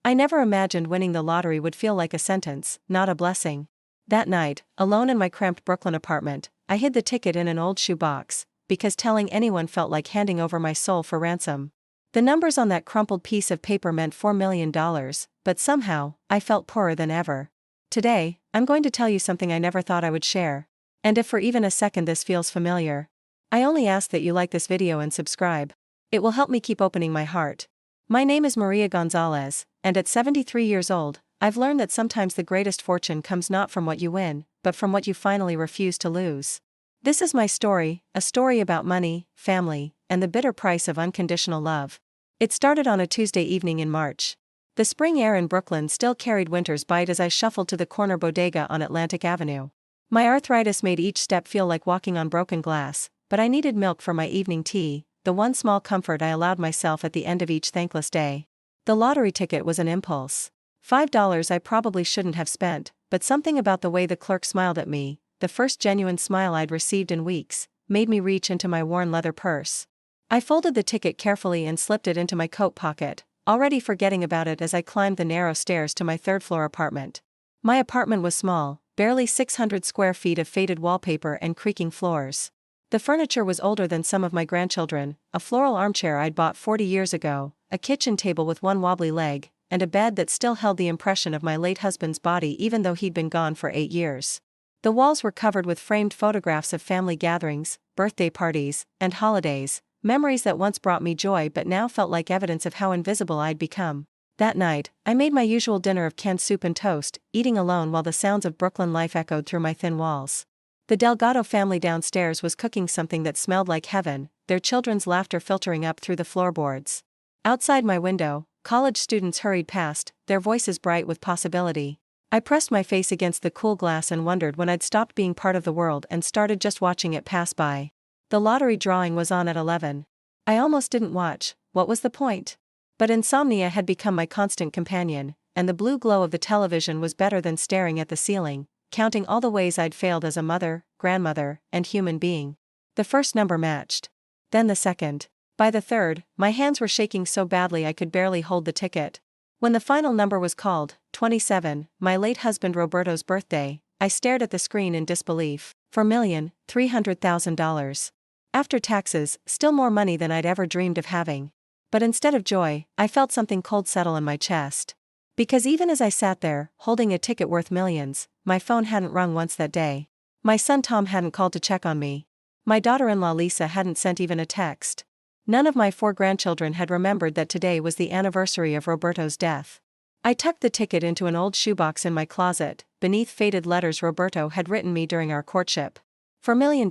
I never imagined winning the lottery would feel like a sentence, not a blessing. That night, alone in my cramped Brooklyn apartment, I hid the ticket in an old shoebox, because telling anyone felt like handing over my soul for ransom. The numbers on that crumpled piece of paper meant $4 million, but somehow, I felt poorer than ever. Today, I'm going to tell you something I never thought I would share. And if for even a second this feels familiar, I only ask that you like this video and subscribe. It will help me keep opening my heart. My name is Maria Gonzalez, and at 73 years old, I've learned that sometimes the greatest fortune comes not from what you win, but from what you finally refuse to lose. This is my story, a story about money, family, and the bitter price of unconditional love. It started on a Tuesday evening in March. The spring air in Brooklyn still carried winter's bite as I shuffled to the corner bodega on Atlantic Avenue. My arthritis made each step feel like walking on broken glass, but I needed milk for my evening tea, the one small comfort I allowed myself at the end of each thankless day. The lottery ticket was an impulse. $5 I probably shouldn't have spent, but something about the way the clerk smiled at me, the first genuine smile I'd received in weeks, made me reach into my worn leather purse. I folded the ticket carefully and slipped it into my coat pocket, already forgetting about it as I climbed the narrow stairs to my third-floor apartment. My apartment was small, barely 600 square feet of faded wallpaper and creaking floors. The furniture was older than some of my grandchildren, a floral armchair I'd bought 40 years ago, a kitchen table with one wobbly leg, and a bed that still held the impression of my late husband's body even though he'd been gone for 8 years. The walls were covered with framed photographs of family gatherings, birthday parties, and holidays, memories that once brought me joy but now felt like evidence of how invisible I'd become. That night, I made my usual dinner of canned soup and toast, eating alone while the sounds of Brooklyn life echoed through my thin walls. The Delgado family downstairs was cooking something that smelled like heaven, their children's laughter filtering up through the floorboards. Outside my window, college students hurried past, their voices bright with possibility. I pressed my face against the cool glass and wondered when I'd stopped being part of the world and started just watching it pass by. The lottery drawing was on at 11. I almost didn't watch, what was the point? But insomnia had become my constant companion, and the blue glow of the television was better than staring at the ceiling, counting all the ways I'd failed as a mother, grandmother, and human being. The first number matched. Then the second. By the third, my hands were shaking so badly I could barely hold the ticket. When the final number was called, 27, my late husband Roberto's birthday, I stared at the screen in disbelief. $4,300,000. After taxes, still more money than I'd ever dreamed of having. But instead of joy, I felt something cold settle in my chest. Because even as I sat there, holding a ticket worth millions, my phone hadn't rung once that day. My son Tom hadn't called to check on me. My daughter-in-law Lisa hadn't sent even a text. None of my 4 grandchildren had remembered that today was the anniversary of Roberto's death. I tucked the ticket into an old shoebox in my closet, beneath faded letters Roberto had written me during our courtship. $4 million,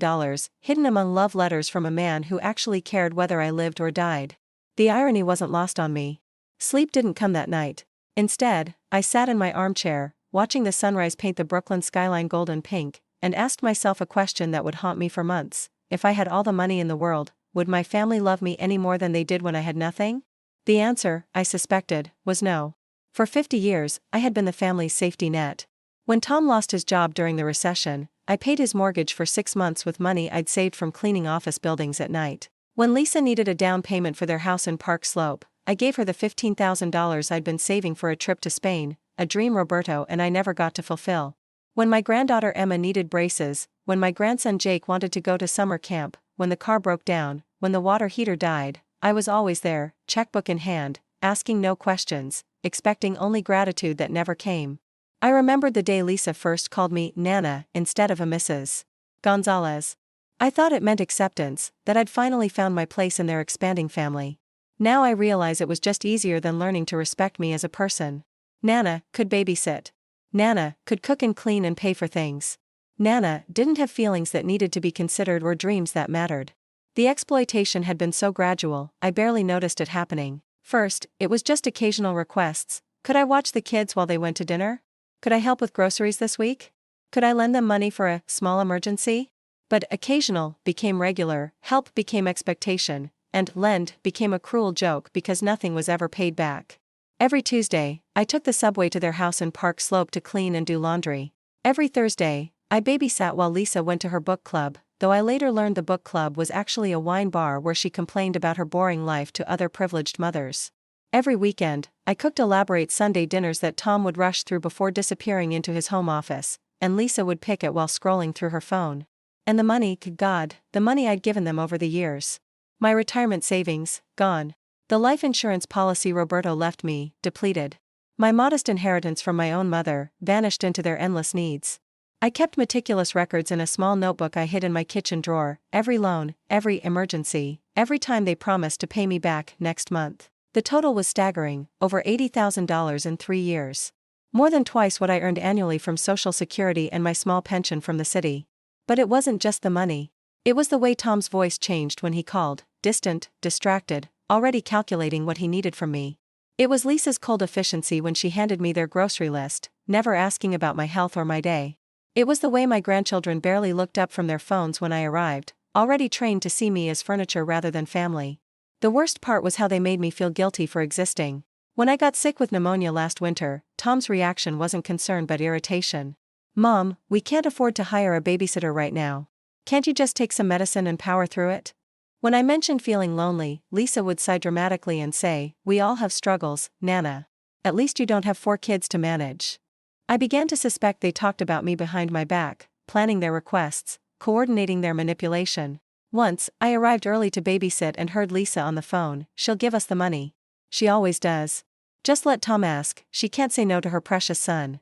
hidden among love letters from a man who actually cared whether I lived or died. The irony wasn't lost on me. Sleep didn't come that night. Instead, I sat in my armchair, watching the sunrise paint the Brooklyn skyline golden pink, and asked myself a question that would haunt me for months. If I had all the money in the world, would my family love me any more than they did when I had nothing? The answer, I suspected, was no. For 50 years, I had been the family's safety net. When Tom lost his job during the recession, I paid his mortgage for 6 months with money I'd saved from cleaning office buildings at night. When Lisa needed a down payment for their house in Park Slope, I gave her the $15,000 I'd been saving for a trip to Spain, a dream Roberto and I never got to fulfill. When my granddaughter Emma needed braces, when my grandson Jake wanted to go to summer camp, when the car broke down, when the water heater died, I was always there, checkbook in hand, asking no questions, expecting only gratitude that never came. I remembered the day Lisa first called me Nana instead of a Mrs. Gonzalez. I thought it meant acceptance, that I'd finally found my place in their expanding family. Now I realize it was just easier than learning to respect me as a person. Nana could babysit. Nana could cook and clean and pay for things. Nana didn't have feelings that needed to be considered or dreams that mattered. The exploitation had been so gradual, I barely noticed it happening. First, it was just occasional requests. Could I watch the kids while they went to dinner? Could I help with groceries this week? Could I lend them money for a small emergency? But occasional became regular, help became expectation, and lend became a cruel joke because nothing was ever paid back. Every Tuesday, I took the subway to their house in Park Slope to clean and do laundry. Every Thursday, I babysat while Lisa went to her book club, though I later learned the book club was actually a wine bar where she complained about her boring life to other privileged mothers. Every weekend, I cooked elaborate Sunday dinners that Tom would rush through before disappearing into his home office, and Lisa would pick it while scrolling through her phone. And the money, good God, the money I'd given them over the years. My retirement savings, gone. The life insurance policy Roberto left me, depleted. My modest inheritance from my own mother, vanished into their endless needs. I kept meticulous records in a small notebook I hid in my kitchen drawer, every loan, every emergency, every time they promised to pay me back next month. The total was staggering, over $80,000 in 3 years. More than twice what I earned annually from Social Security and my small pension from the city. But it wasn't just the money. It was the way Tom's voice changed when he called, distant, distracted, already calculating what he needed from me. It was Lisa's cold efficiency when she handed me their grocery list, never asking about my health or my day. It was the way my grandchildren barely looked up from their phones when I arrived, already trained to see me as furniture rather than family. The worst part was how they made me feel guilty for existing. When I got sick with pneumonia last winter, Tom's reaction wasn't concern but irritation. "Mom, we can't afford to hire a babysitter right now. Can't you just take some medicine and power through it?" When I mentioned feeling lonely, Lisa would sigh dramatically and say, "We all have struggles, Nana. At least you don't have 4 kids to manage." I began to suspect they talked about me behind my back, planning their requests, coordinating their manipulation. Once, I arrived early to babysit and heard Lisa on the phone, "She'll give us the money. She always does. Just let Tom ask, she can't say no to her precious son."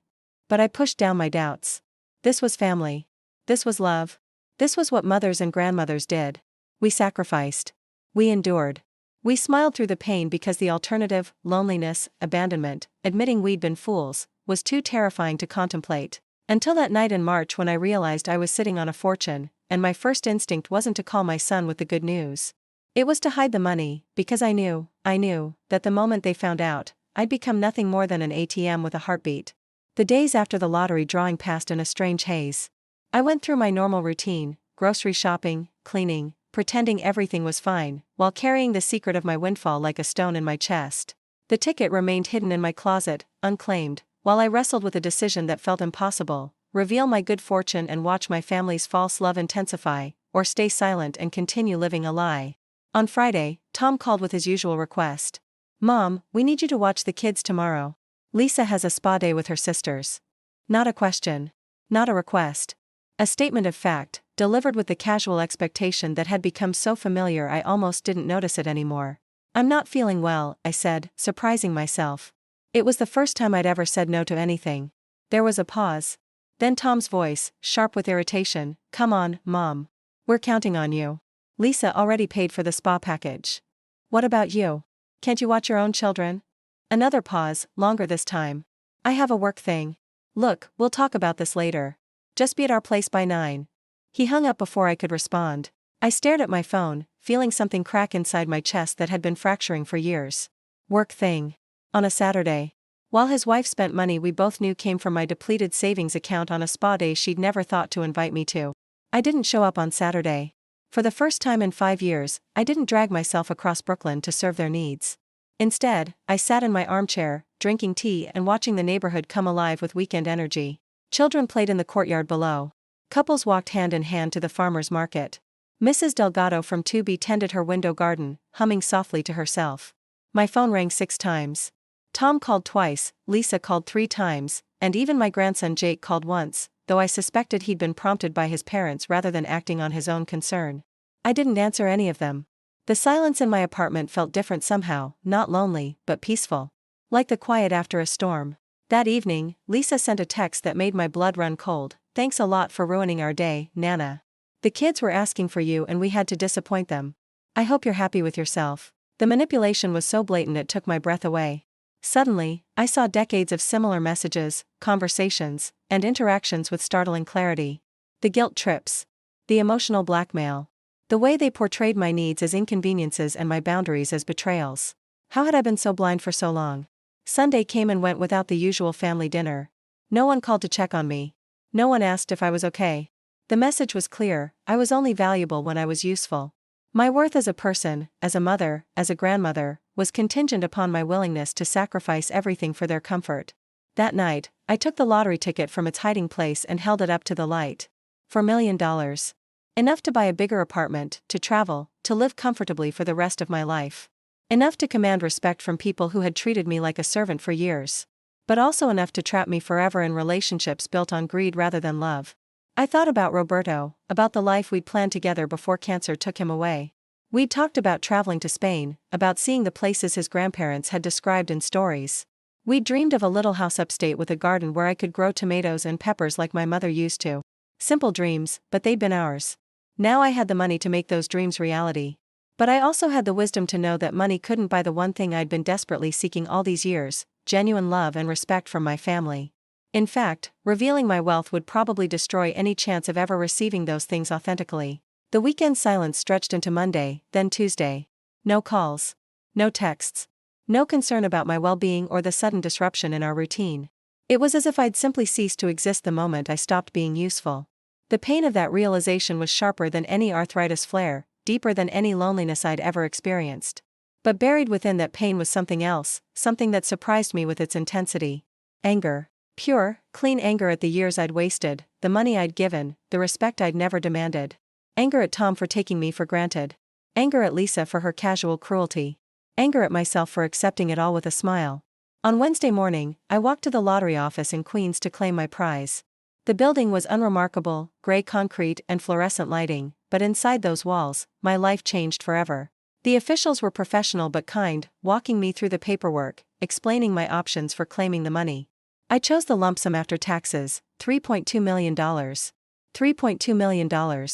But I pushed down my doubts. This was family. This was love. This was what mothers and grandmothers did. We sacrificed. We endured. We smiled through the pain because the alternative, loneliness, abandonment, admitting we'd been fools, was too terrifying to contemplate. Until that night in March when I realized I was sitting on a fortune, and my first instinct wasn't to call my son with the good news. It was to hide the money, because I knew, that the moment they found out, I'd become nothing more than an ATM with a heartbeat. The days after the lottery drawing passed in a strange haze. I went through my normal routine, grocery shopping, cleaning, pretending everything was fine, while carrying the secret of my windfall like a stone in my chest. The ticket remained hidden in my closet, unclaimed, while I wrestled with a decision that felt impossible: reveal my good fortune and watch my family's false love intensify, or stay silent and continue living a lie. On Friday, Tom called with his usual request. "Mom, we need you to watch the kids tomorrow. Lisa has a spa day with her sisters." Not a question. Not a request. A statement of fact, delivered with the casual expectation that had become so familiar I almost didn't notice it anymore. "I'm not feeling well," I said, surprising myself. It was the first time I'd ever said no to anything. There was a pause. Then Tom's voice, sharp with irritation, "Come on, Mom. We're counting on you. Lisa already paid for the spa package. What about you? Can't you watch your own children?" Another pause, longer this time. "I have a work thing. Look, we'll talk about this later. Just be at our place by 9. He hung up before I could respond. I stared at my phone, feeling something crack inside my chest that had been fracturing for years. Work thing. On a Saturday. While his wife spent money we both knew came from my depleted savings account on a spa day she'd never thought to invite me to. I didn't show up on Saturday. For the first time in 5 years, I didn't drag myself across Brooklyn to serve their needs. Instead, I sat in my armchair, drinking tea and watching the neighborhood come alive with weekend energy. Children played in the courtyard below. Couples walked hand in hand to the farmer's market. Mrs. Delgado from 2B tended her window garden, humming softly to herself. My phone rang 6 times. Tom called twice, Lisa called 3 times, and even my grandson Jake called once, though I suspected he'd been prompted by his parents rather than acting on his own concern. I didn't answer any of them. The silence in my apartment felt different somehow, not lonely, but peaceful. Like the quiet after a storm. That evening, Lisa sent a text that made my blood run cold. "Thanks a lot for ruining our day, Nana. The kids were asking for you and we had to disappoint them. I hope you're happy with yourself." The manipulation was so blatant it took my breath away. Suddenly, I saw decades of similar messages, conversations, and interactions with startling clarity. The guilt trips. The emotional blackmail. The way they portrayed my needs as inconveniences and my boundaries as betrayals. How had I been so blind for so long? Sunday came and went without the usual family dinner. No one called to check on me. No one asked if I was okay. The message was clear: I was only valuable when I was useful. My worth as a person, as a mother, as a grandmother, was contingent upon my willingness to sacrifice everything for their comfort. That night, I took the lottery ticket from its hiding place and held it up to the light. For $1 million. Enough to buy a bigger apartment, to travel, to live comfortably for the rest of my life. Enough to command respect from people who had treated me like a servant for years. But also enough to trap me forever in relationships built on greed rather than love. I thought about Roberto, about the life we'd planned together before cancer took him away. We'd talked about traveling to Spain, about seeing the places his grandparents had described in stories. We'd dreamed of a little house upstate with a garden where I could grow tomatoes and peppers like my mother used to. Simple dreams, but they'd been ours. Now I had the money to make those dreams reality. But I also had the wisdom to know that money couldn't buy the one thing I'd been desperately seeking all these years: genuine love and respect from my family. In fact, revealing my wealth would probably destroy any chance of ever receiving those things authentically. The weekend silence stretched into Monday, then Tuesday. No calls. No texts. No concern about my well-being or the sudden disruption in our routine. It was as if I'd simply ceased to exist the moment I stopped being useful. The pain of that realization was sharper than any arthritis flare, deeper than any loneliness I'd ever experienced. But buried within that pain was something else, something that surprised me with its intensity. Anger. Pure, clean anger at the years I'd wasted, the money I'd given, the respect I'd never demanded. Anger at Tom for taking me for granted. Anger at Lisa for her casual cruelty. Anger at myself for accepting it all with a smile. On Wednesday morning, I walked to the lottery office in Queens to claim my prize. The building was unremarkable, gray concrete and fluorescent lighting, but inside those walls, my life changed forever. The officials were professional but kind, walking me through the paperwork, explaining my options for claiming the money. I chose the lump sum after taxes, $3.2 million. $3.2 million.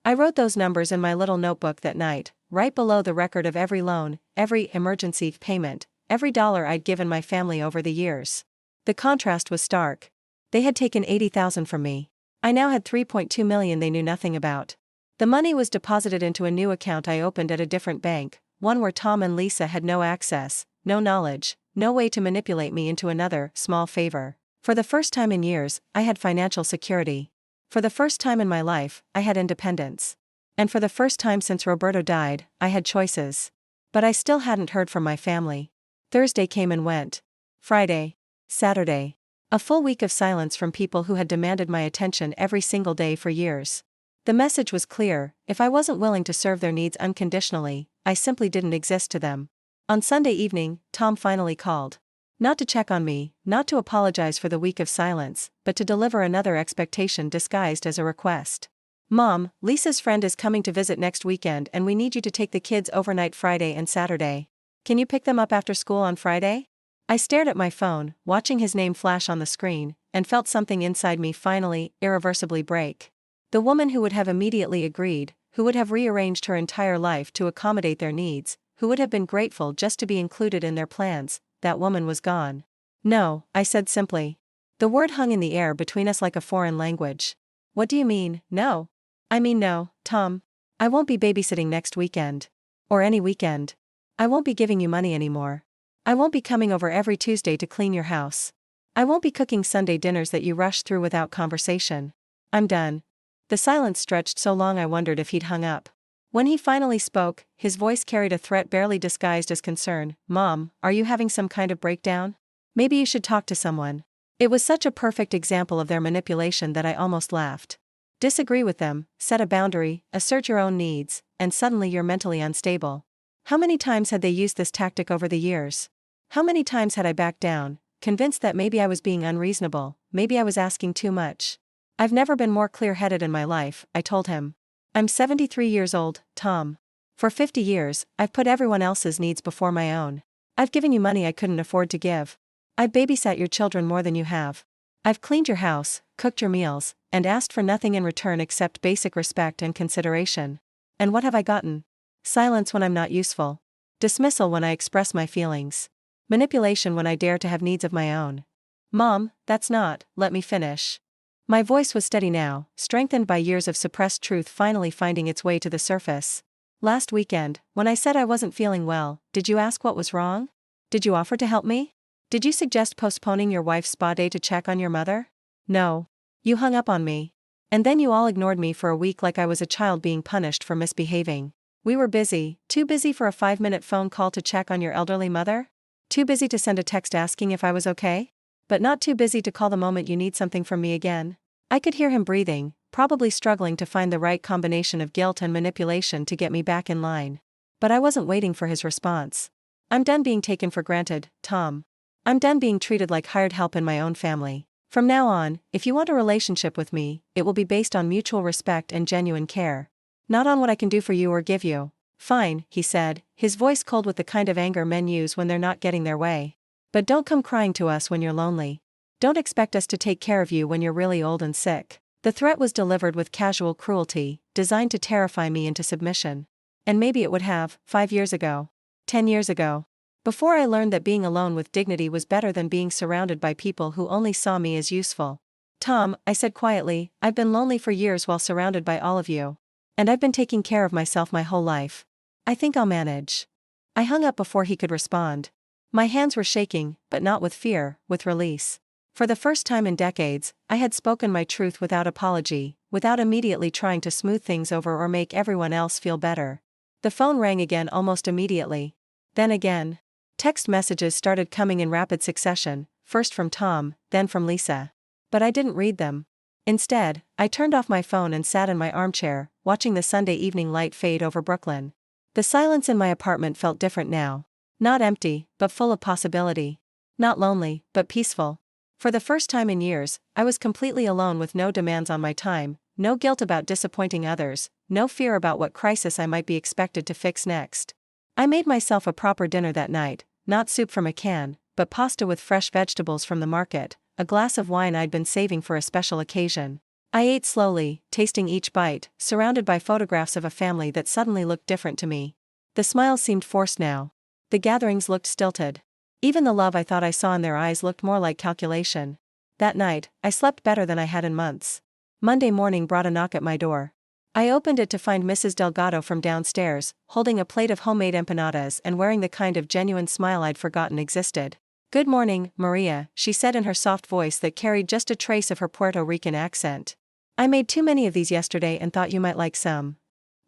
I wrote those numbers in my little notebook that night, right below the record of every loan, every emergency payment, every dollar I'd given my family over the years. The contrast was stark. They had taken $80,000 from me. I now had $3.2 million they knew nothing about. The money was deposited into a new account I opened at a different bank, one where Tom and Lisa had no access, no knowledge, no way to manipulate me into another small favor. For the first time in years, I had financial security. For the first time in my life, I had independence. And for the first time since Roberto died, I had choices. But I still hadn't heard from my family. Thursday came and went. Friday. Saturday. A full week of silence from people who had demanded my attention every single day for years. The message was clear: if I wasn't willing to serve their needs unconditionally, I simply didn't exist to them. On Sunday evening, Tom finally called. Not to check on me, not to apologize for the week of silence, but to deliver another expectation disguised as a request. "Mom, Lisa's friend is coming to visit next weekend and we need you to take the kids overnight Friday and Saturday. Can you pick them up after school on Friday?" I stared at my phone, watching his name flash on the screen, and felt something inside me finally, irreversibly break. The woman who would have immediately agreed, who would have rearranged her entire life to accommodate their needs, who would have been grateful just to be included in their plans, that woman was gone. "No," I said simply. The word hung in the air between us like a foreign language. "What do you mean, no?" "I mean no, Tom. I won't be babysitting next weekend. Or any weekend. I won't be giving you money anymore. I won't be coming over every Tuesday to clean your house. I won't be cooking Sunday dinners that you rush through without conversation. I'm done." The silence stretched so long I wondered if he'd hung up. When he finally spoke, his voice carried a threat barely disguised as concern. "Mom, are you having some kind of breakdown? Maybe you should talk to someone." It was such a perfect example of their manipulation that I almost laughed. Disagree with them, set a boundary, assert your own needs, and suddenly you're mentally unstable. How many times had they used this tactic over the years? How many times had I backed down, convinced that maybe I was being unreasonable, maybe I was asking too much? "I've never been more clear-headed in my life," I told him. "I'm 73 years old, Tom. For 50 years, I've put everyone else's needs before my own. I've given you money I couldn't afford to give. I've babysat your children more than you have. I've cleaned your house, cooked your meals, and asked for nothing in return except basic respect and consideration. And what have I gotten? Silence when I'm not useful. Dismissal when I express my feelings. Manipulation when I dare to have needs of my own. Mom, that's not, let me finish." My voice was steady now, strengthened by years of suppressed truth finally finding its way to the surface. "Last weekend, when I said I wasn't feeling well, did you ask what was wrong? Did you offer to help me? Did you suggest postponing your wife's spa day to check on your mother? No. You hung up on me. And then you all ignored me for a week like I was a child being punished for misbehaving. We were busy, too busy for a 5-minute phone call to check on your elderly mother? Too busy to send a text asking if I was okay? But not too busy to call the moment you need something from me again?" I could hear him breathing, probably struggling to find the right combination of guilt and manipulation to get me back in line. But I wasn't waiting for his response. I'm done being taken for granted, Tom. I'm done being treated like hired help in my own family. From now on, if you want a relationship with me, it will be based on mutual respect and genuine care. Not on what I can do for you or give you. Fine, he said, his voice cold with the kind of anger men use when they're not getting their way. But don't come crying to us when you're lonely. Don't expect us to take care of you when you're really old and sick. The threat was delivered with casual cruelty, designed to terrify me into submission. And maybe it would have, 5 years ago. 10 years ago. Before I learned that being alone with dignity was better than being surrounded by people who only saw me as useful. Tom, I said quietly, I've been lonely for years while surrounded by all of you. And I've been taking care of myself my whole life. I think I'll manage. I hung up before he could respond. My hands were shaking, but not with fear, with release. For the first time in decades, I had spoken my truth without apology, without immediately trying to smooth things over or make everyone else feel better. The phone rang again almost immediately. Then again. Text messages started coming in rapid succession, first from Tom, then from Lisa. But I didn't read them. Instead, I turned off my phone and sat in my armchair, watching the Sunday evening light fade over Brooklyn. The silence in my apartment felt different now. Not empty, but full of possibility. Not lonely, but peaceful. For the first time in years, I was completely alone with no demands on my time, no guilt about disappointing others, no fear about what crisis I might be expected to fix next. I made myself a proper dinner that night. Not soup from a can, but pasta with fresh vegetables from the market, a glass of wine I'd been saving for a special occasion. I ate slowly, tasting each bite, surrounded by photographs of a family that suddenly looked different to me. The smiles seemed forced now. The gatherings looked stilted. Even the love I thought I saw in their eyes looked more like calculation. That night, I slept better than I had in months. Monday morning brought a knock at my door. I opened it to find Mrs. Delgado from downstairs, holding a plate of homemade empanadas and wearing the kind of genuine smile I'd forgotten existed. "Good morning, Maria," she said in her soft voice that carried just a trace of her Puerto Rican accent. "I made too many of these yesterday and thought you might like some."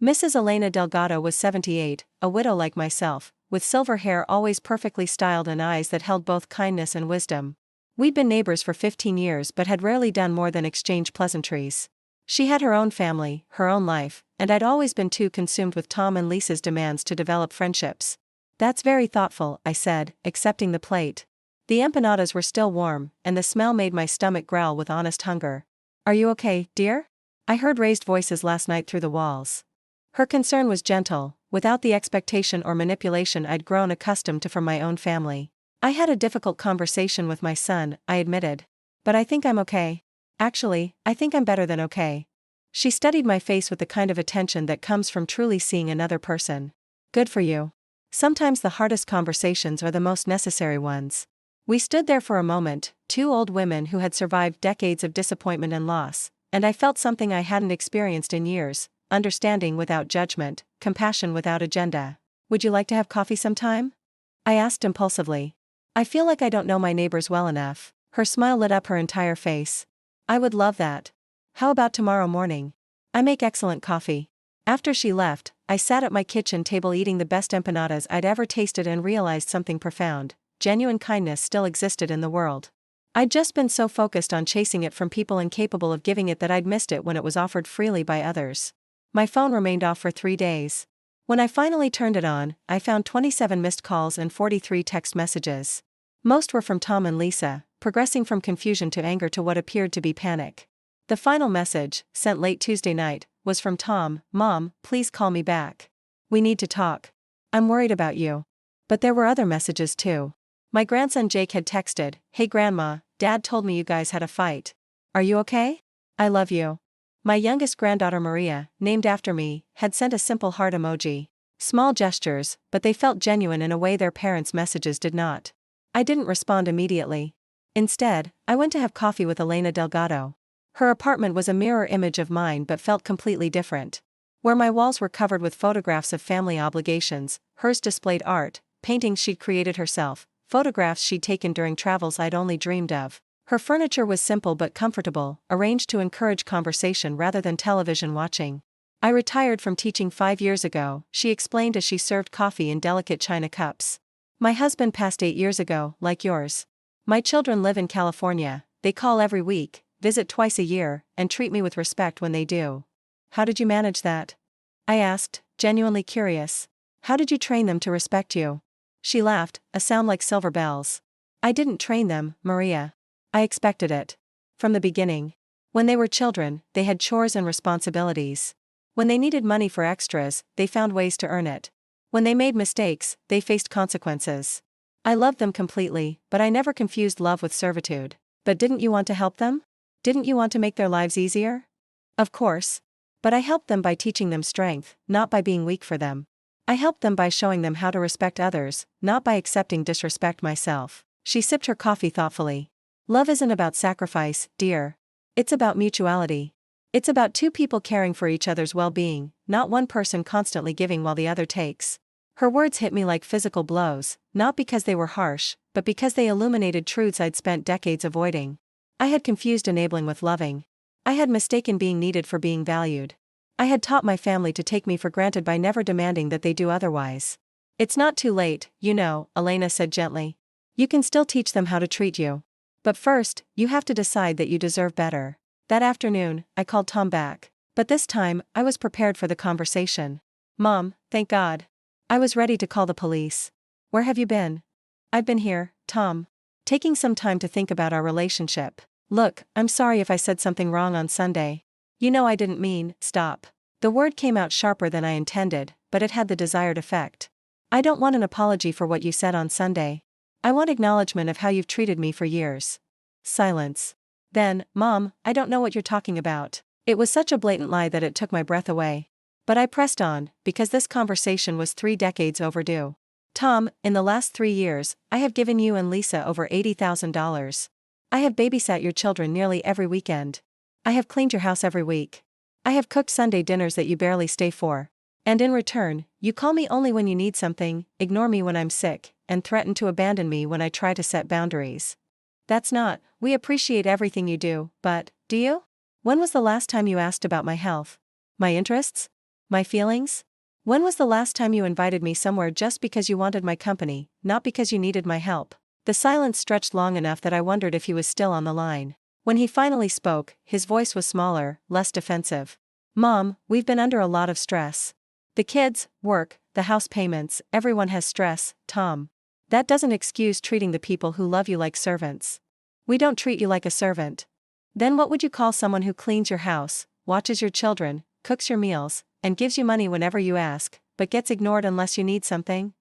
Mrs. Elena Delgado was 78, a widow like myself, with silver hair always perfectly styled and eyes that held both kindness and wisdom. We'd been neighbors for 15 years but had rarely done more than exchange pleasantries. She had her own family, her own life, and I'd always been too consumed with Tom and Lisa's demands to develop friendships. "That's very thoughtful," I said, accepting the plate. The empanadas were still warm, and the smell made my stomach growl with honest hunger. "Are you okay, dear?" I heard raised voices last night through the walls. Her concern was gentle, without the expectation or manipulation I'd grown accustomed to from my own family. "I had a difficult conversation with my son," I admitted. "But I think I'm okay. Actually, I think I'm better than okay." She studied my face with the kind of attention that comes from truly seeing another person. "Good for you. Sometimes the hardest conversations are the most necessary ones." We stood there for a moment, two old women who had survived decades of disappointment and loss, and I felt something I hadn't experienced in years, understanding without judgment, compassion without agenda. "Would you like to have coffee sometime?" I asked impulsively. I feel like I don't know my neighbors well enough. Her smile lit up her entire face. "I would love that. How about tomorrow morning? I make excellent coffee." After she left, I sat at my kitchen table eating the best empanadas I'd ever tasted and realized something profound. Genuine kindness still existed in the world. I'd just been so focused on chasing it from people incapable of giving it that I'd missed it when it was offered freely by others. My phone remained off for 3 days. When I finally turned it on, I found 27 missed calls and 43 text messages. Most were from Tom and Lisa, progressing from confusion to anger to what appeared to be panic. The final message, sent late Tuesday night, was from Tom. "Mom, please call me back. We need to talk. I'm worried about you." But there were other messages too. My grandson Jake had texted, "Hey Grandma, Dad told me you guys had a fight. Are you okay? I love you." My youngest granddaughter Maria, named after me, had sent a simple heart emoji. Small gestures, but they felt genuine in a way their parents' messages did not. I didn't respond immediately. Instead, I went to have coffee with Elena Delgado. Her apartment was a mirror image of mine but felt completely different. Where my walls were covered with photographs of family obligations, hers displayed art, paintings she'd created herself, photographs she'd taken during travels I'd only dreamed of. Her furniture was simple but comfortable, arranged to encourage conversation rather than television watching. "I retired from teaching 5 years ago," she explained as she served coffee in delicate china cups. "My husband passed 8 years ago, like yours. My children live in California, they call every week, visit twice a year, and treat me with respect when they do." "How did you manage that?" I asked, genuinely curious. How did you train them to respect you? She laughed, a sound like silver bells. I didn't train them, Maria. I expected it. From the beginning. When they were children, they had chores and responsibilities. When they needed money for extras, they found ways to earn it. When they made mistakes, they faced consequences. I loved them completely, but I never confused love with servitude. But didn't you want to help them? Didn't you want to make their lives easier? Of course. But I helped them by teaching them strength, not by being weak for them. I helped them by showing them how to respect others, not by accepting disrespect myself. She sipped her coffee thoughtfully. Love isn't about sacrifice, dear. It's about mutuality. It's about two people caring for each other's well-being, not one person constantly giving while the other takes. Her words hit me like physical blows, not because they were harsh, but because they illuminated truths I'd spent decades avoiding. I had confused enabling with loving. I had mistaken being needed for being valued. I had taught my family to take me for granted by never demanding that they do otherwise. It's not too late, you know, Elena said gently. You can still teach them how to treat you. But first, you have to decide that you deserve better. That afternoon, I called Tom back. But this time, I was prepared for the conversation. Mom, thank God. I was ready to call the police. Where have you been? I've been here, Tom. Taking some time to think about our relationship. Look, I'm sorry if I said something wrong on Sunday. You know I didn't mean, stop. The word came out sharper than I intended, but it had the desired effect. I don't want an apology for what you said on Sunday. I want acknowledgement of how you've treated me for years. Silence. Then, Mom, I don't know what you're talking about. It was such a blatant lie that it took my breath away. But I pressed on, because this conversation was 3 decades overdue. Tom, in the last 3 years, I have given you and Lisa over $80,000. I have babysat your children nearly every weekend. I have cleaned your house every week. I have cooked Sunday dinners that you barely stay for. And in return, you call me only when you need something, ignore me when I'm sick, and threaten to abandon me when I try to set boundaries. That's not, we appreciate everything you do, but, do you? When was the last time you asked about my health? My interests? My feelings? When was the last time you invited me somewhere just because you wanted my company, not because you needed my help? The silence stretched long enough that I wondered if he was still on the line. When he finally spoke, his voice was smaller, less defensive. Mom, we've been under a lot of stress. The kids, work, the house payments, everyone has stress, Tom. That doesn't excuse treating the people who love you like servants. We don't treat you like a servant. Then what would you call someone who cleans your house, watches your children, cooks your meals, and gives you money whenever you ask, but gets ignored unless you need something?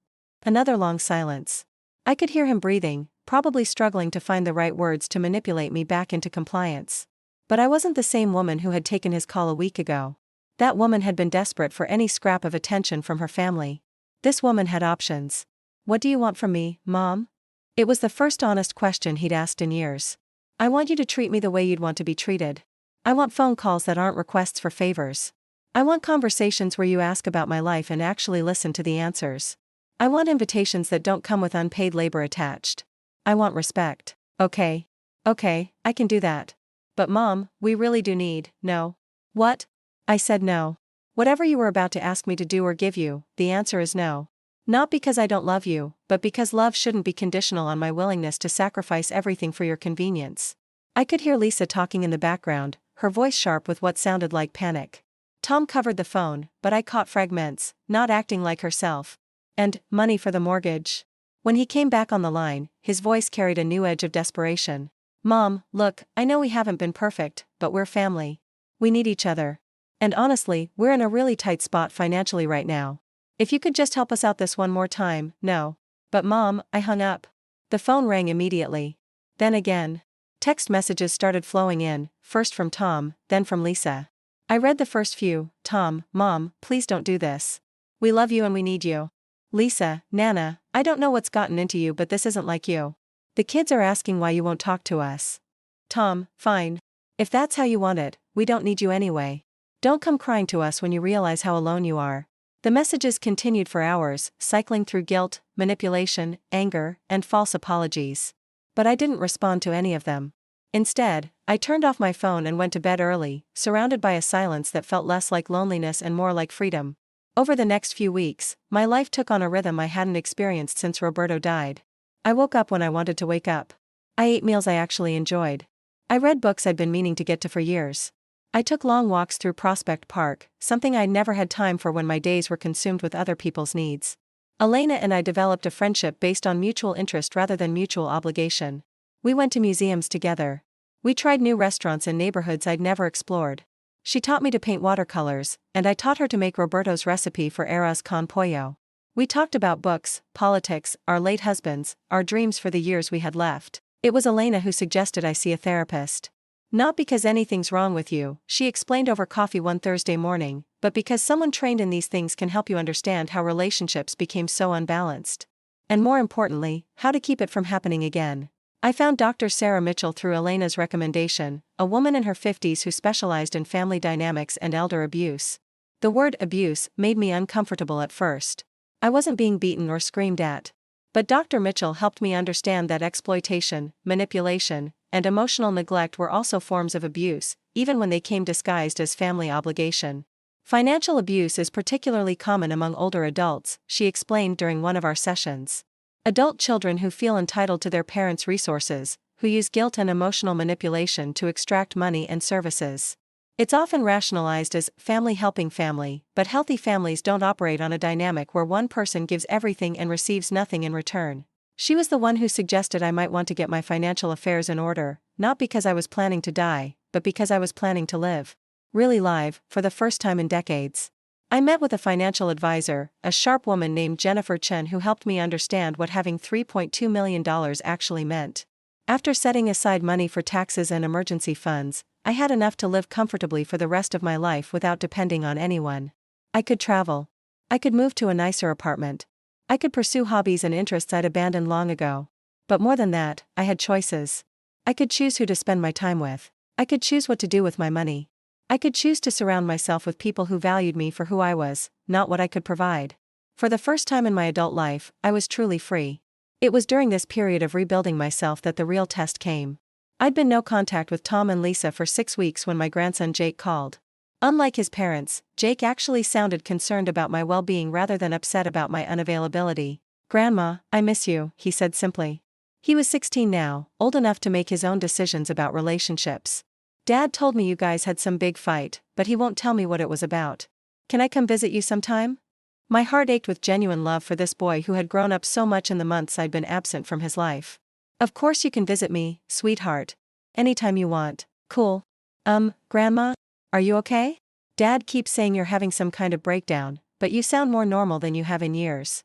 Another long silence. I could hear him breathing, probably struggling to find the right words to manipulate me back into compliance. But I wasn't the same woman who had taken his call a week ago. That woman had been desperate for any scrap of attention from her family. This woman had options. What do you want from me, Mom? It was the first honest question he'd asked in years. I want you to treat me the way you'd want to be treated. I want phone calls that aren't requests for favors. I want conversations where you ask about my life and actually listen to the answers. I want invitations that don't come with unpaid labor attached. I want respect. Okay, I can do that. But Mom, we really do need, no. What? I said no. Whatever you were about to ask me to do or give you, the answer is no. Not because I don't love you, but because love shouldn't be conditional on my willingness to sacrifice everything for your convenience. I could hear Lisa talking in the background, her voice sharp with what sounded like panic. Tom covered the phone, but I caught fragments, not acting like herself. And, money for the mortgage. When he came back on the line, his voice carried a new edge of desperation. Mom, look, I know we haven't been perfect, but we're family. We need each other. And honestly, we're in a really tight spot financially right now. If you could just help us out this one more time, no. But Mom, I hung up. The phone rang immediately. Then again. Text messages started flowing in, first from Tom, then from Lisa. I read the first few. Tom, Mom, please don't do this. We love you and we need you. Lisa, Nana, I don't know what's gotten into you, but this isn't like you. The kids are asking why you won't talk to us. Tom, fine. If that's how you want it, we don't need you anyway. Don't come crying to us when you realize how alone you are. The messages continued for hours, cycling through guilt, manipulation, anger, and false apologies. But I didn't respond to any of them. Instead, I turned off my phone and went to bed early, surrounded by a silence that felt less like loneliness and more like freedom. Over the next few weeks, my life took on a rhythm I hadn't experienced since Roberto died. I woke up when I wanted to wake up. I ate meals I actually enjoyed. I read books I'd been meaning to get to for years. I took long walks through Prospect Park, something I'd never had time for when my days were consumed with other people's needs. Elena and I developed a friendship based on mutual interest rather than mutual obligation. We went to museums together. We tried new restaurants in neighborhoods I'd never explored. She taught me to paint watercolors, and I taught her to make Roberto's recipe for arroz con pollo. We talked about books, politics, our late husbands, our dreams for the years we had left. It was Elena who suggested I see a therapist. Not because anything's wrong with you, she explained over coffee one Thursday morning, but because someone trained in these things can help you understand how relationships became so unbalanced. And more importantly, how to keep it from happening again. I found Dr. Sarah Mitchell through Elena's recommendation, a woman in her 50s who specialized in family dynamics and elder abuse. The word abuse made me uncomfortable at first. I wasn't being beaten or screamed at. But Dr. Mitchell helped me understand that exploitation, manipulation, and emotional neglect were also forms of abuse, even when they came disguised as family obligation. Financial abuse is particularly common among older adults, she explained during one of our sessions. Adult children who feel entitled to their parents' resources, who use guilt and emotional manipulation to extract money and services. It's often rationalized as family helping family, but healthy families don't operate on a dynamic where one person gives everything and receives nothing in return. She was the one who suggested I might want to get my financial affairs in order, not because I was planning to die, but because I was planning to live. Really live, for the first time in decades. I met with a financial advisor, a sharp woman named Jennifer Chen, who helped me understand what having $3.2 million actually meant. After setting aside money for taxes and emergency funds, I had enough to live comfortably for the rest of my life without depending on anyone. I could travel. I could move to a nicer apartment. I could pursue hobbies and interests I'd abandoned long ago. But more than that, I had choices. I could choose who to spend my time with. I could choose what to do with my money. I could choose to surround myself with people who valued me for who I was, not what I could provide. For the first time in my adult life, I was truly free. It was during this period of rebuilding myself that the real test came. I'd been no contact with Tom and Lisa for 6 weeks when my grandson Jake called. Unlike his parents, Jake actually sounded concerned about my well-being rather than upset about my unavailability. "Grandma, I miss you," he said simply. He was 16 now, old enough to make his own decisions about relationships. "Dad told me you guys had some big fight, but he won't tell me what it was about. Can I come visit you sometime?" My heart ached with genuine love for this boy who had grown up so much in the months I'd been absent from his life. "Of course you can visit me, sweetheart. Anytime you want." "Cool. Grandma? Are you okay? Dad keeps saying you're having some kind of breakdown, but you sound more normal than you have in years."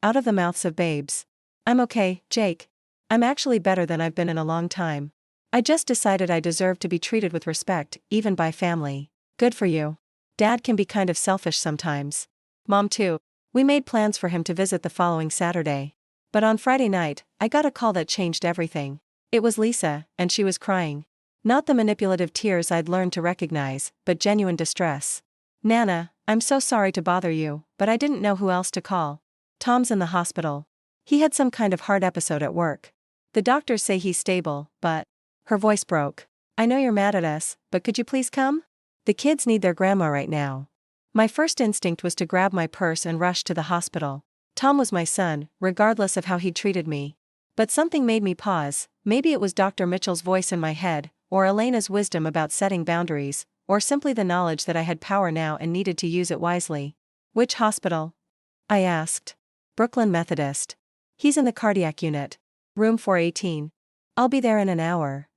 Out of the mouths of babes. "I'm okay, Jake. I'm actually better than I've been in a long time. I just decided I deserve to be treated with respect, even by family." "Good for you. Dad can be kind of selfish sometimes. Mom too." We made plans for him to visit the following Saturday. But on Friday night, I got a call that changed everything. It was Lisa, and she was crying. Not the manipulative tears I'd learned to recognize, but genuine distress. "Nana, I'm so sorry to bother you, but I didn't know who else to call. Tom's in the hospital. He had some kind of heart episode at work. The doctors say he's stable, but..." Her voice broke. "I know you're mad at us, but could you please come? The kids need their grandma right now." My first instinct was to grab my purse and rush to the hospital. Tom was my son, regardless of how he'd treated me. But something made me pause. Maybe it was Dr. Mitchell's voice in my head, or Elena's wisdom about setting boundaries, or simply the knowledge that I had power now and needed to use it wisely. "Which hospital?" I asked. "Brooklyn Methodist. He's in the cardiac unit. Room 418. I'll be there in an hour."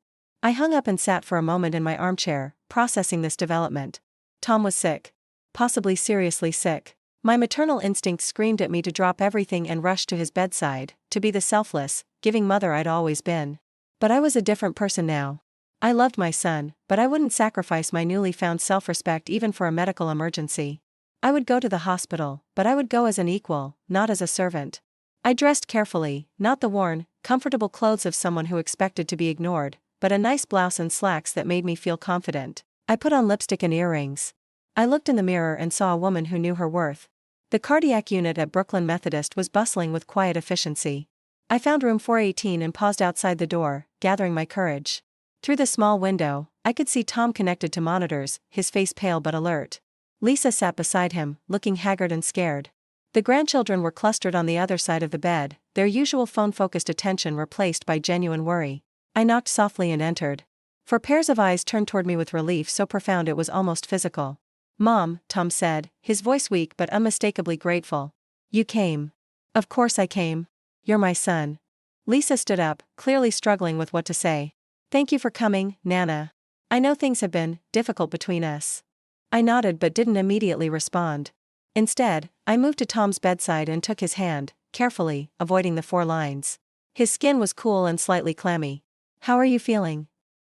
I hung up and sat for a moment in my armchair, processing this development. Tom was sick. Possibly seriously sick. My maternal instinct screamed at me to drop everything and rush to his bedside, to be the selfless, giving mother I'd always been. But I was a different person now. I loved my son, but I wouldn't sacrifice my newly found self-respect even for a medical emergency. I would go to the hospital, but I would go as an equal, not as a servant. I dressed carefully, not the worn, comfortable clothes of someone who expected to be ignored, but a nice blouse and slacks that made me feel confident. I put on lipstick and earrings. I looked in the mirror and saw a woman who knew her worth. The cardiac unit at Brooklyn Methodist was bustling with quiet efficiency. I found room 418 and paused outside the door, gathering my courage. Through the small window, I could see Tom connected to monitors, his face pale but alert. Lisa sat beside him, looking haggard and scared. The grandchildren were clustered on the other side of the bed, their usual phone-focused attention replaced by genuine worry. I knocked softly and entered. Four pairs of eyes turned toward me with relief so profound it was almost physical. "Mom," Tom said, his voice weak but unmistakably grateful. "You came." "Of course I came. You're my son." Lisa stood up, clearly struggling with what to say. "Thank you for coming, Nana. I know things have been difficult between us." I nodded but didn't immediately respond. Instead, I moved to Tom's bedside and took his hand, carefully, avoiding the 4 lines. His skin was cool and slightly clammy. "How are you feeling?"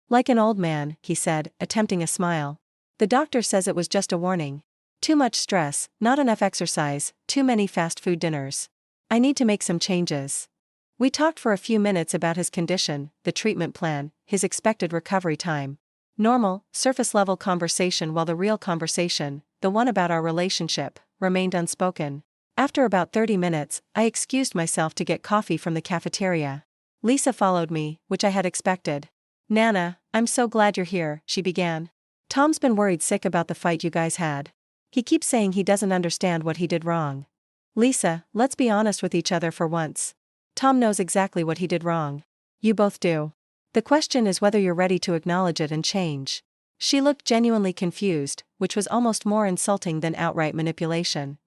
"Like an old man," he said, attempting a smile. "The doctor says it was just a warning. Too much stress, not enough exercise, too many fast food dinners. I need to make some changes." We talked for a few minutes about his condition, the treatment plan, his expected recovery time. Normal, surface-level conversation while the real conversation, the one about our relationship, remained unspoken. After about 30 minutes, I excused myself to get coffee from the cafeteria. Lisa followed me, which I had expected. "Nana, I'm so glad you're here," she began. "Tom's been worried sick about the fight you guys had. He keeps saying he doesn't understand what he did wrong." "Lisa, let's be honest with each other for once. Tom knows exactly what he did wrong. You both do. The question is whether you're ready to acknowledge it and change." She looked genuinely confused, which was almost more insulting than outright manipulation.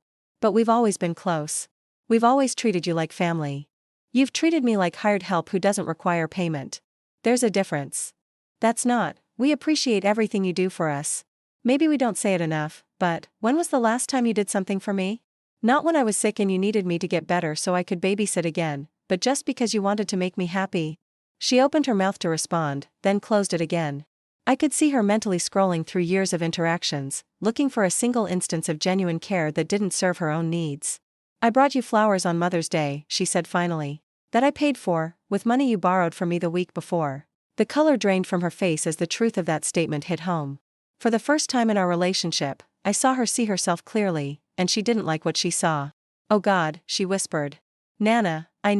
"But we've always been close. We've always treated you like family. You've treated me like hired help who doesn't require payment. There's a difference." "That's not, we appreciate everything you do for us. Maybe we don't say it enough, but, when was the last time you did something for me? Not when I was sick and you needed me to get better so I could babysit again, but just because you wanted to make me happy." She opened her mouth to respond, then closed it again. I could see her mentally scrolling through years of interactions, looking for a single instance of genuine care that didn't serve her own needs. "I brought you flowers on Mother's Day," she said finally. "That I paid for, with money you borrowed from me the week before." The color drained from her face as the truth of that statement hit home. For the first time in our relationship, I saw her see herself clearly, and she didn't like what she saw. "Oh God," she whispered. "Nana, I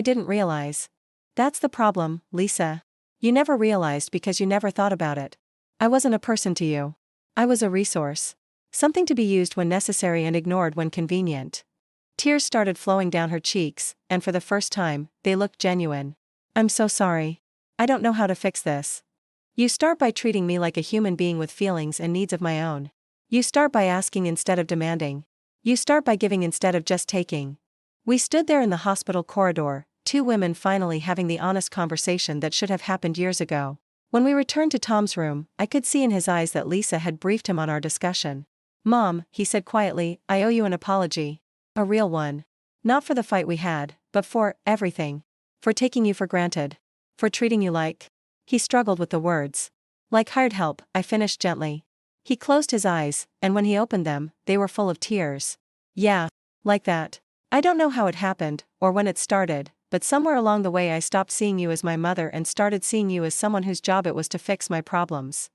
didn't realize." "That's the problem, Lisa. You never realized because you never thought about it. I wasn't a person to you. I was a resource. Something to be used when necessary and ignored when convenient." Tears started flowing down her cheeks, and for the first time, they looked genuine. "I'm so sorry. I don't know how to fix this. You start by treating me like a human being with feelings and needs of my own. You start by asking instead of demanding. You start by giving instead of just taking." We stood there in the hospital corridor, 2 women finally having the honest conversation that should have happened years ago. When we returned to Tom's room, I could see in his eyes that Lisa had briefed him on our discussion. "Mom," he said quietly, "I owe you an apology. A real one. Not for the fight we had, but for everything. For taking you for granted. For treating you like..." He struggled with the words. "Like hired help," I finished gently. He closed his eyes, and when he opened them, they were full of tears. "Yeah. Like that. I don't know how it happened, or when it started, but somewhere along the way I stopped seeing you as my mother and started seeing you as someone whose job it was to fix my problems."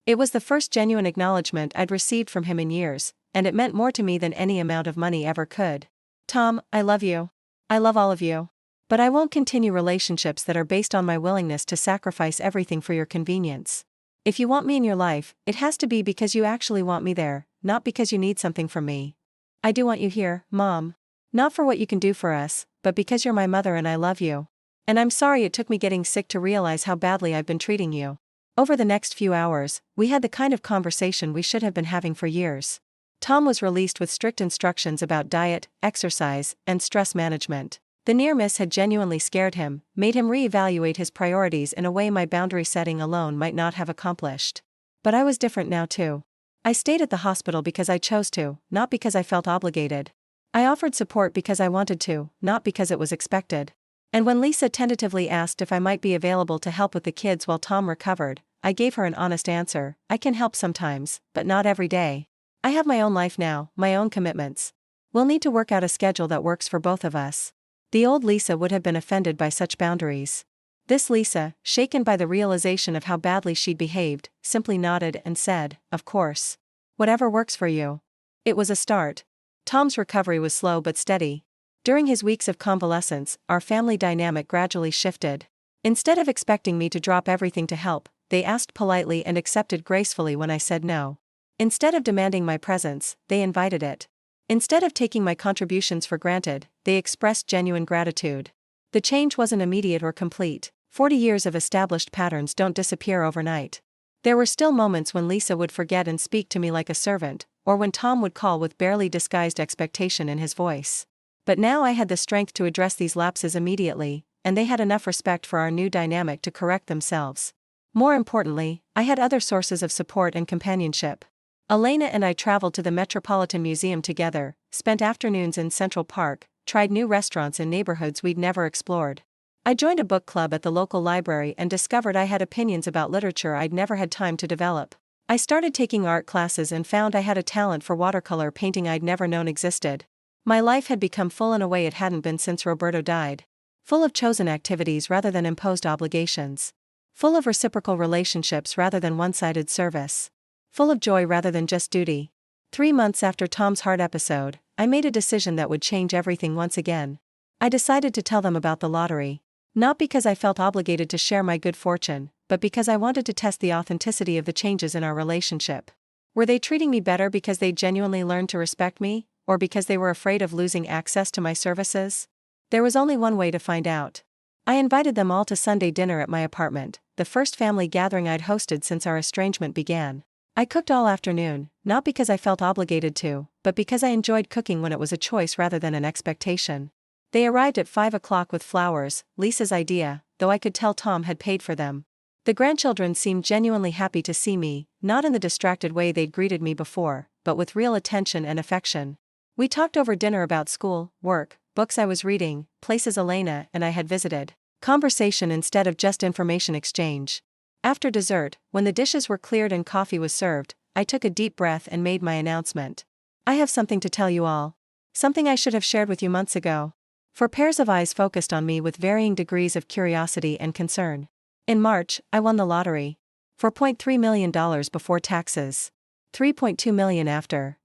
It was the first genuine acknowledgement I'd received from him in years, and it meant more to me than any amount of money ever could. "Tom, I love you. I love all of you. But I won't continue relationships that are based on my willingness to sacrifice everything for your convenience. If you want me in your life, it has to be because you actually want me there, not because you need something from me. I do want you here, Mom. Not for what you can do for us, but because you're my mother and I love you. And I'm sorry it took me getting sick to realize how badly I've been treating you." Over the next few hours, we had the kind of conversation we should have been having for years. Tom was released with strict instructions about diet, exercise, and stress management. The near miss had genuinely scared him, made him reevaluate his priorities in a way my boundary setting alone might not have accomplished. But I was different now too. I stayed at the hospital because I chose to, not because I felt obligated. I offered support because I wanted to, not because it was expected. And when Lisa tentatively asked if I might be available to help with the kids while Tom recovered, I gave her an honest answer: "I can help sometimes, but not every day. I have my own life now, my own commitments. We'll need to work out a schedule that works for both of us." The old Lisa would have been offended by such boundaries. This Lisa, shaken by the realization of how badly she'd behaved, simply nodded and said, "Of course. Whatever works for you." It was a start. Tom's recovery was slow but steady. During his weeks of convalescence, our family dynamic gradually shifted. Instead of expecting me to drop everything to help, they asked politely and accepted gracefully when I said no. Instead of demanding my presence, they invited it. Instead of taking my contributions for granted, they expressed genuine gratitude. The change wasn't immediate or complete. 40 years of established patterns don't disappear overnight. There were still moments when Lisa would forget and speak to me like a servant, or when Tom would call with barely disguised expectation in his voice. But now I had the strength to address these lapses immediately, and they had enough respect for our new dynamic to correct themselves. More importantly, I had other sources of support and companionship. Elena and I traveled to the Metropolitan Museum together, spent afternoons in Central Park, tried new restaurants in neighborhoods we'd never explored. I joined a book club at the local library and discovered I had opinions about literature I'd never had time to develop. I started taking art classes and found I had a talent for watercolor painting I'd never known existed. My life had become full in a way it hadn't been since Roberto died. Full of chosen activities rather than imposed obligations. Full of reciprocal relationships rather than one-sided service. Full of joy rather than just duty. 3 months after Tom's heart episode, I made a decision that would change everything once again. I decided to tell them about the lottery. Not because I felt obligated to share my good fortune, but because I wanted to test the authenticity of the changes in our relationship. Were they treating me better because they genuinely learned to respect me, or because they were afraid of losing access to my services? There was only one way to find out. I invited them all to Sunday dinner at my apartment, the first family gathering I'd hosted since our estrangement began. I cooked all afternoon, not because I felt obligated to, but because I enjoyed cooking when it was a choice rather than an expectation. They arrived at 5 o'clock with flowers, Lisa's idea, though I could tell Tom had paid for them. The grandchildren seemed genuinely happy to see me, not in the distracted way they'd greeted me before, but with real attention and affection. We talked over dinner about school, work, books I was reading, places Elena and I had visited. Conversation instead of just information exchange. After dessert, when the dishes were cleared and coffee was served, I took a deep breath and made my announcement. I have something to tell you all. Something I should have shared with you months ago. 4 pairs of eyes focused on me with varying degrees of curiosity and concern. In March, I won the lottery. $4.3 million before taxes. $3.2 million after.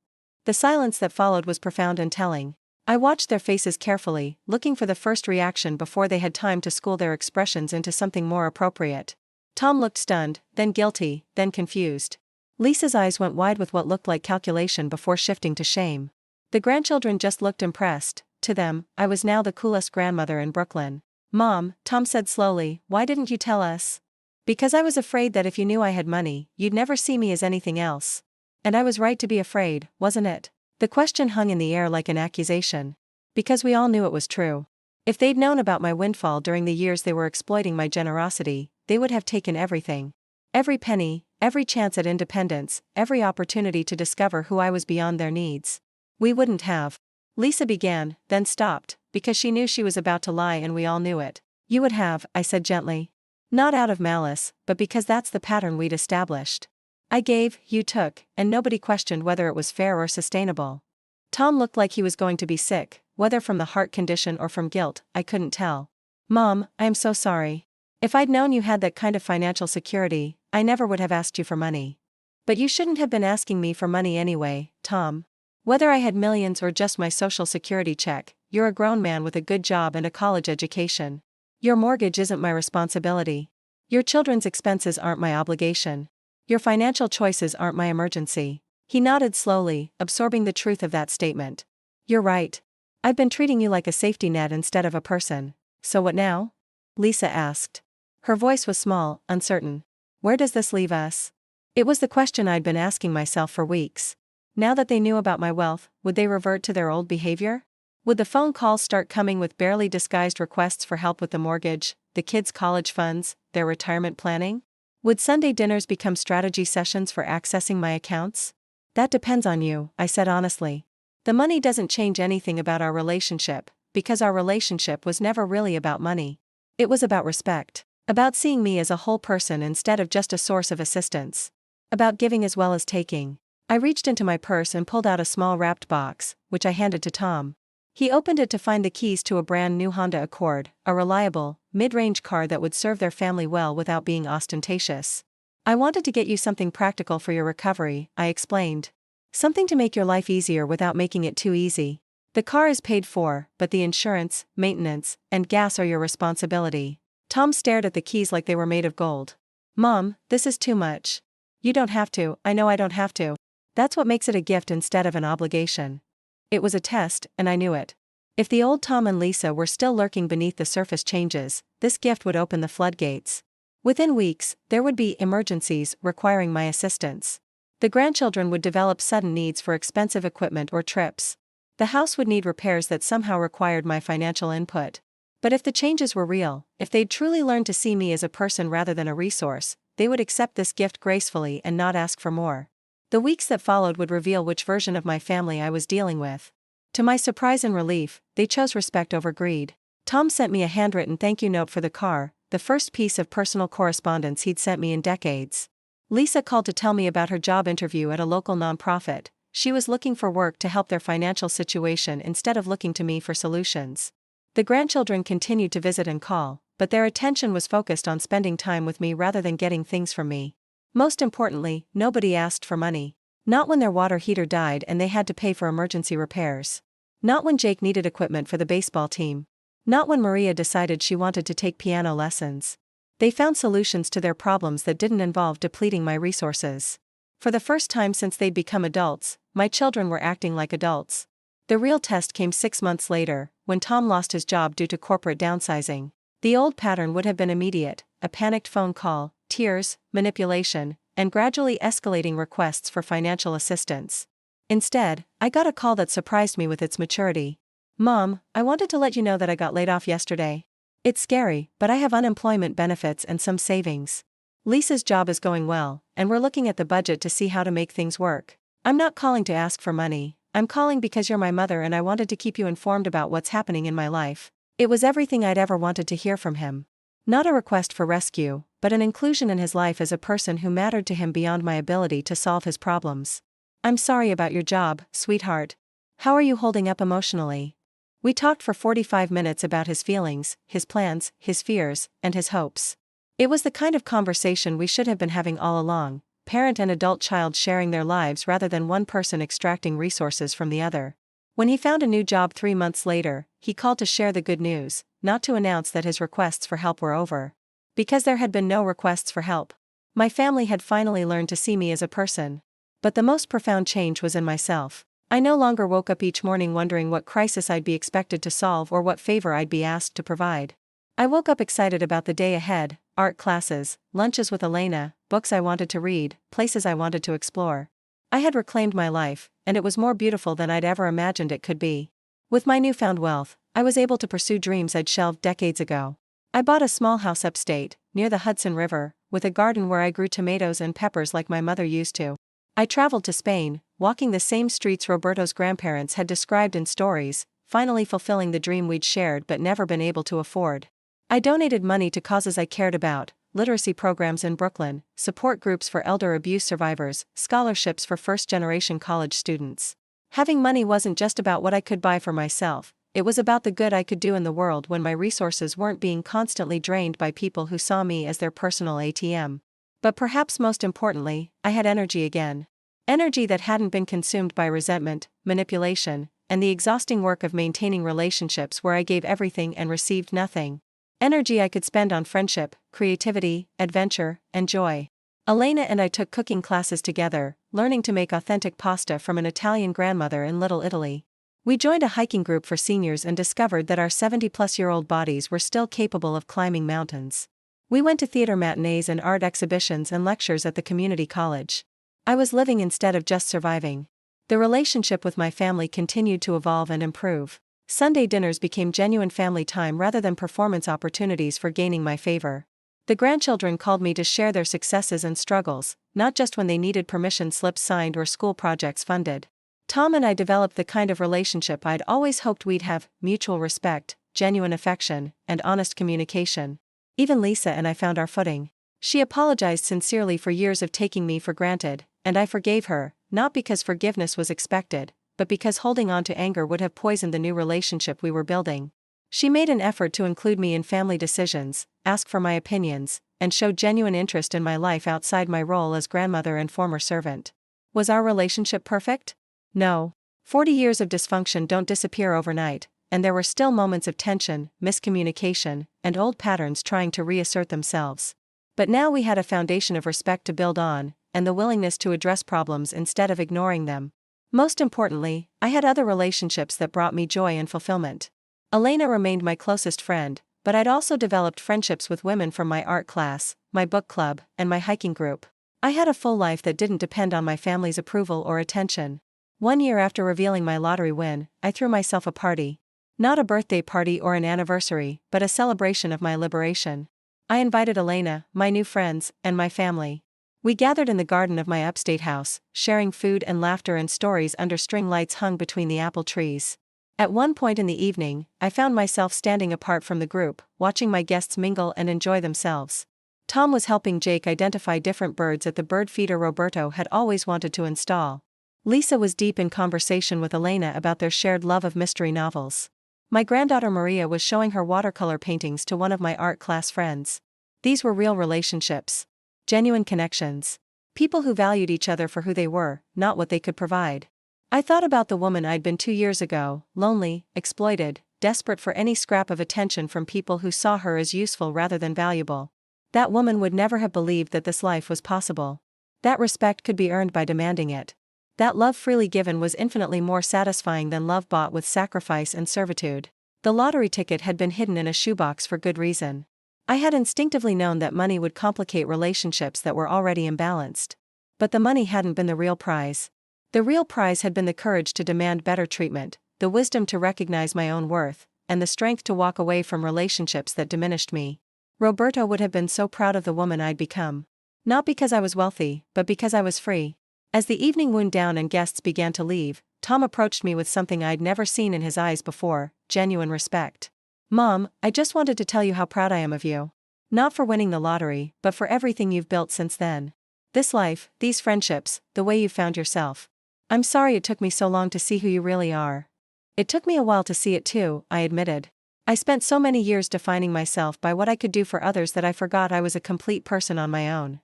The silence that followed was profound and telling. I watched their faces carefully, looking for the first reaction before they had time to school their expressions into something more appropriate. Tom looked stunned, then guilty, then confused. Lisa's eyes went wide with what looked like calculation before shifting to shame. The grandchildren just looked impressed. To them, I was now the coolest grandmother in Brooklyn. "Mom," Tom said slowly, "why didn't you tell us?" "Because I was afraid that if you knew I had money, you'd never see me as anything else." And I was right to be afraid, wasn't it? The question hung in the air like an accusation. Because we all knew it was true. If they'd known about my windfall during the years they were exploiting my generosity, they would have taken everything. Every penny, every chance at independence, every opportunity to discover who I was beyond their needs. We wouldn't have. Lisa began, then stopped, because she knew she was about to lie and we all knew it. "You would have," I said gently. Not out of malice, but because that's the pattern we'd established. I gave, you took, and nobody questioned whether it was fair or sustainable. Tom looked like he was going to be sick, whether from the heart condition or from guilt, I couldn't tell. "Mom, I am so sorry. If I'd known you had that kind of financial security, I never would have asked you for money." "But you shouldn't have been asking me for money anyway, Tom. Whether I had millions or just my social security check, you're a grown man with a good job and a college education. Your mortgage isn't my responsibility. Your children's expenses aren't my obligation. Your financial choices aren't my emergency." He nodded slowly, absorbing the truth of that statement. "You're right. I've been treating you like a safety net instead of a person. So what now?" Lisa asked. Her voice was small, uncertain. "Where does this leave us?" It was the question I'd been asking myself for weeks. Now that they knew about my wealth, would they revert to their old behavior? Would the phone calls start coming with barely disguised requests for help with the mortgage, the kids' college funds, their retirement planning? Would Sunday dinners become strategy sessions for accessing my accounts? "That depends on you," I said honestly. "The money doesn't change anything about our relationship, because our relationship was never really about money. It was about respect. About seeing me as a whole person instead of just a source of assistance. About giving as well as taking." I reached into my purse and pulled out a small wrapped box, which I handed to Tom. He opened it to find the keys to a brand new Honda Accord, a reliable, mid-range car that would serve their family well without being ostentatious. "I wanted to get you something practical for your recovery," I explained. "Something to make your life easier without making it too easy. The car is paid for, but the insurance, maintenance, and gas are your responsibility." Tom stared at the keys like they were made of gold. "Mom, this is too much." "You don't have to, I know I don't have to. That's what makes it a gift instead of an obligation." It was a test, and I knew it. If the old Tom and Lisa were still lurking beneath the surface changes, this gift would open the floodgates. Within weeks, there would be emergencies requiring my assistance. The grandchildren would develop sudden needs for expensive equipment or trips. The house would need repairs that somehow required my financial input. But if the changes were real, if they'd truly learned to see me as a person rather than a resource, they would accept this gift gracefully and not ask for more. The weeks that followed would reveal which version of my family I was dealing with. To my surprise and relief, they chose respect over greed. Tom sent me a handwritten thank you note for the car, the first piece of personal correspondence he'd sent me in decades. Lisa called to tell me about her job interview at a local nonprofit. She was looking for work to help their financial situation instead of looking to me for solutions. The grandchildren continued to visit and call, but their attention was focused on spending time with me rather than getting things from me. Most importantly, nobody asked for money. Not when their water heater died and they had to pay for emergency repairs. Not when Jake needed equipment for the baseball team. Not when Maria decided she wanted to take piano lessons. They found solutions to their problems that didn't involve depleting my resources. For the first time since they'd become adults, my children were acting like adults. The real test came 6 months later, when Tom lost his job due to corporate downsizing. The old pattern would have been immediate: a panicked phone call, tears, manipulation, and gradually escalating requests for financial assistance. Instead, I got a call that surprised me with its maturity. "Mom, I wanted to let you know that I got laid off yesterday. It's scary, but I have unemployment benefits and some savings. Lisa's job is going well, and we're looking at the budget to see how to make things work. I'm not calling to ask for money. I'm calling because you're my mother and I wanted to keep you informed about what's happening in my life." It was everything I'd ever wanted to hear from him. Not a request for rescue, but an inclusion in his life as a person who mattered to him beyond my ability to solve his problems. "I'm sorry about your job, sweetheart. How are you holding up emotionally?" We talked for 45 minutes about his feelings, his plans, his fears, and his hopes. It was the kind of conversation we should have been having all along, parent and adult child sharing their lives rather than one person extracting resources from the other. When he found a new job 3 months later, he called to share the good news, not to announce that his requests for help were over. Because there had been no requests for help. My family had finally learned to see me as a person. But the most profound change was in myself. I no longer woke up each morning wondering what crisis I'd be expected to solve or what favor I'd be asked to provide. I woke up excited about the day ahead: art classes, lunches with Elena, books I wanted to read, places I wanted to explore. I had reclaimed my life, and it was more beautiful than I'd ever imagined it could be. With my newfound wealth, I was able to pursue dreams I'd shelved decades ago. I bought a small house upstate, near the Hudson River, with a garden where I grew tomatoes and peppers like my mother used to. I traveled to Spain, walking the same streets Roberto's grandparents had described in stories, finally fulfilling the dream we'd shared but never been able to afford. I donated money to causes I cared about: literacy programs in Brooklyn, support groups for elder abuse survivors, scholarships for first-generation college students. Having money wasn't just about what I could buy for myself, it was about the good I could do in the world when my resources weren't being constantly drained by people who saw me as their personal ATM. But perhaps most importantly, I had energy again. Energy that hadn't been consumed by resentment, manipulation, and the exhausting work of maintaining relationships where I gave everything and received nothing. Energy I could spend on friendship, creativity, adventure, and joy. Elena and I took cooking classes together, learning to make authentic pasta from an Italian grandmother in Little Italy. We joined a hiking group for seniors and discovered that our 70-plus-year-old bodies were still capable of climbing mountains. We went to theater matinees and art exhibitions and lectures at the community college. I was living instead of just surviving. The relationship with my family continued to evolve and improve. Sunday dinners became genuine family time rather than performance opportunities for gaining my favor. The grandchildren called me to share their successes and struggles, not just when they needed permission slips signed or school projects funded. Tom and I developed the kind of relationship I'd always hoped we'd have: mutual respect, genuine affection, and honest communication. Even Lisa and I found our footing. She apologized sincerely for years of taking me for granted, and I forgave her, not because forgiveness was expected, but because holding on to anger would have poisoned the new relationship we were building. She made an effort to include me in family decisions, ask for my opinions, and show genuine interest in my life outside my role as grandmother and former servant. Was our relationship perfect? No. 40 years of dysfunction don't disappear overnight, and there were still moments of tension, miscommunication, and old patterns trying to reassert themselves. But now we had a foundation of respect to build on, and the willingness to address problems instead of ignoring them. Most importantly, I had other relationships that brought me joy and fulfillment. Elena remained my closest friend, but I'd also developed friendships with women from my art class, my book club, and my hiking group. I had a full life that didn't depend on my family's approval or attention. 1 year after revealing my lottery win, I threw myself a party. Not a birthday party or an anniversary, but a celebration of my liberation. I invited Elena, my new friends, and my family. We gathered in the garden of my upstate house, sharing food and laughter and stories under string lights hung between the apple trees. At one point in the evening, I found myself standing apart from the group, watching my guests mingle and enjoy themselves. Tom was helping Jake identify different birds at the bird feeder Roberto had always wanted to install. Lisa was deep in conversation with Elena about their shared love of mystery novels. My granddaughter Maria was showing her watercolor paintings to one of my art class friends. These were real relationships. Genuine connections. People who valued each other for who they were, not what they could provide. I thought about the woman I'd been 2 years ago, lonely, exploited, desperate for any scrap of attention from people who saw her as useful rather than valuable. That woman would never have believed that this life was possible. That respect could be earned by demanding it. That love freely given was infinitely more satisfying than love bought with sacrifice and servitude. The lottery ticket had been hidden in a shoebox for good reason. I had instinctively known that money would complicate relationships that were already imbalanced. But the money hadn't been the real prize. The real prize had been the courage to demand better treatment, the wisdom to recognize my own worth, and the strength to walk away from relationships that diminished me. Roberto would have been so proud of the woman I'd become. Not because I was wealthy, but because I was free. As the evening wound down and guests began to leave, Tom approached me with something I'd never seen in his eyes before: genuine respect. "Mom, I just wanted to tell you how proud I am of you. Not for winning the lottery, but for everything you've built since then. This life, these friendships, the way you found yourself. I'm sorry it took me so long to see who you really are." "It took me a while to see it too," I admitted. "I spent so many years defining myself by what I could do for others that I forgot I was a complete person on my own.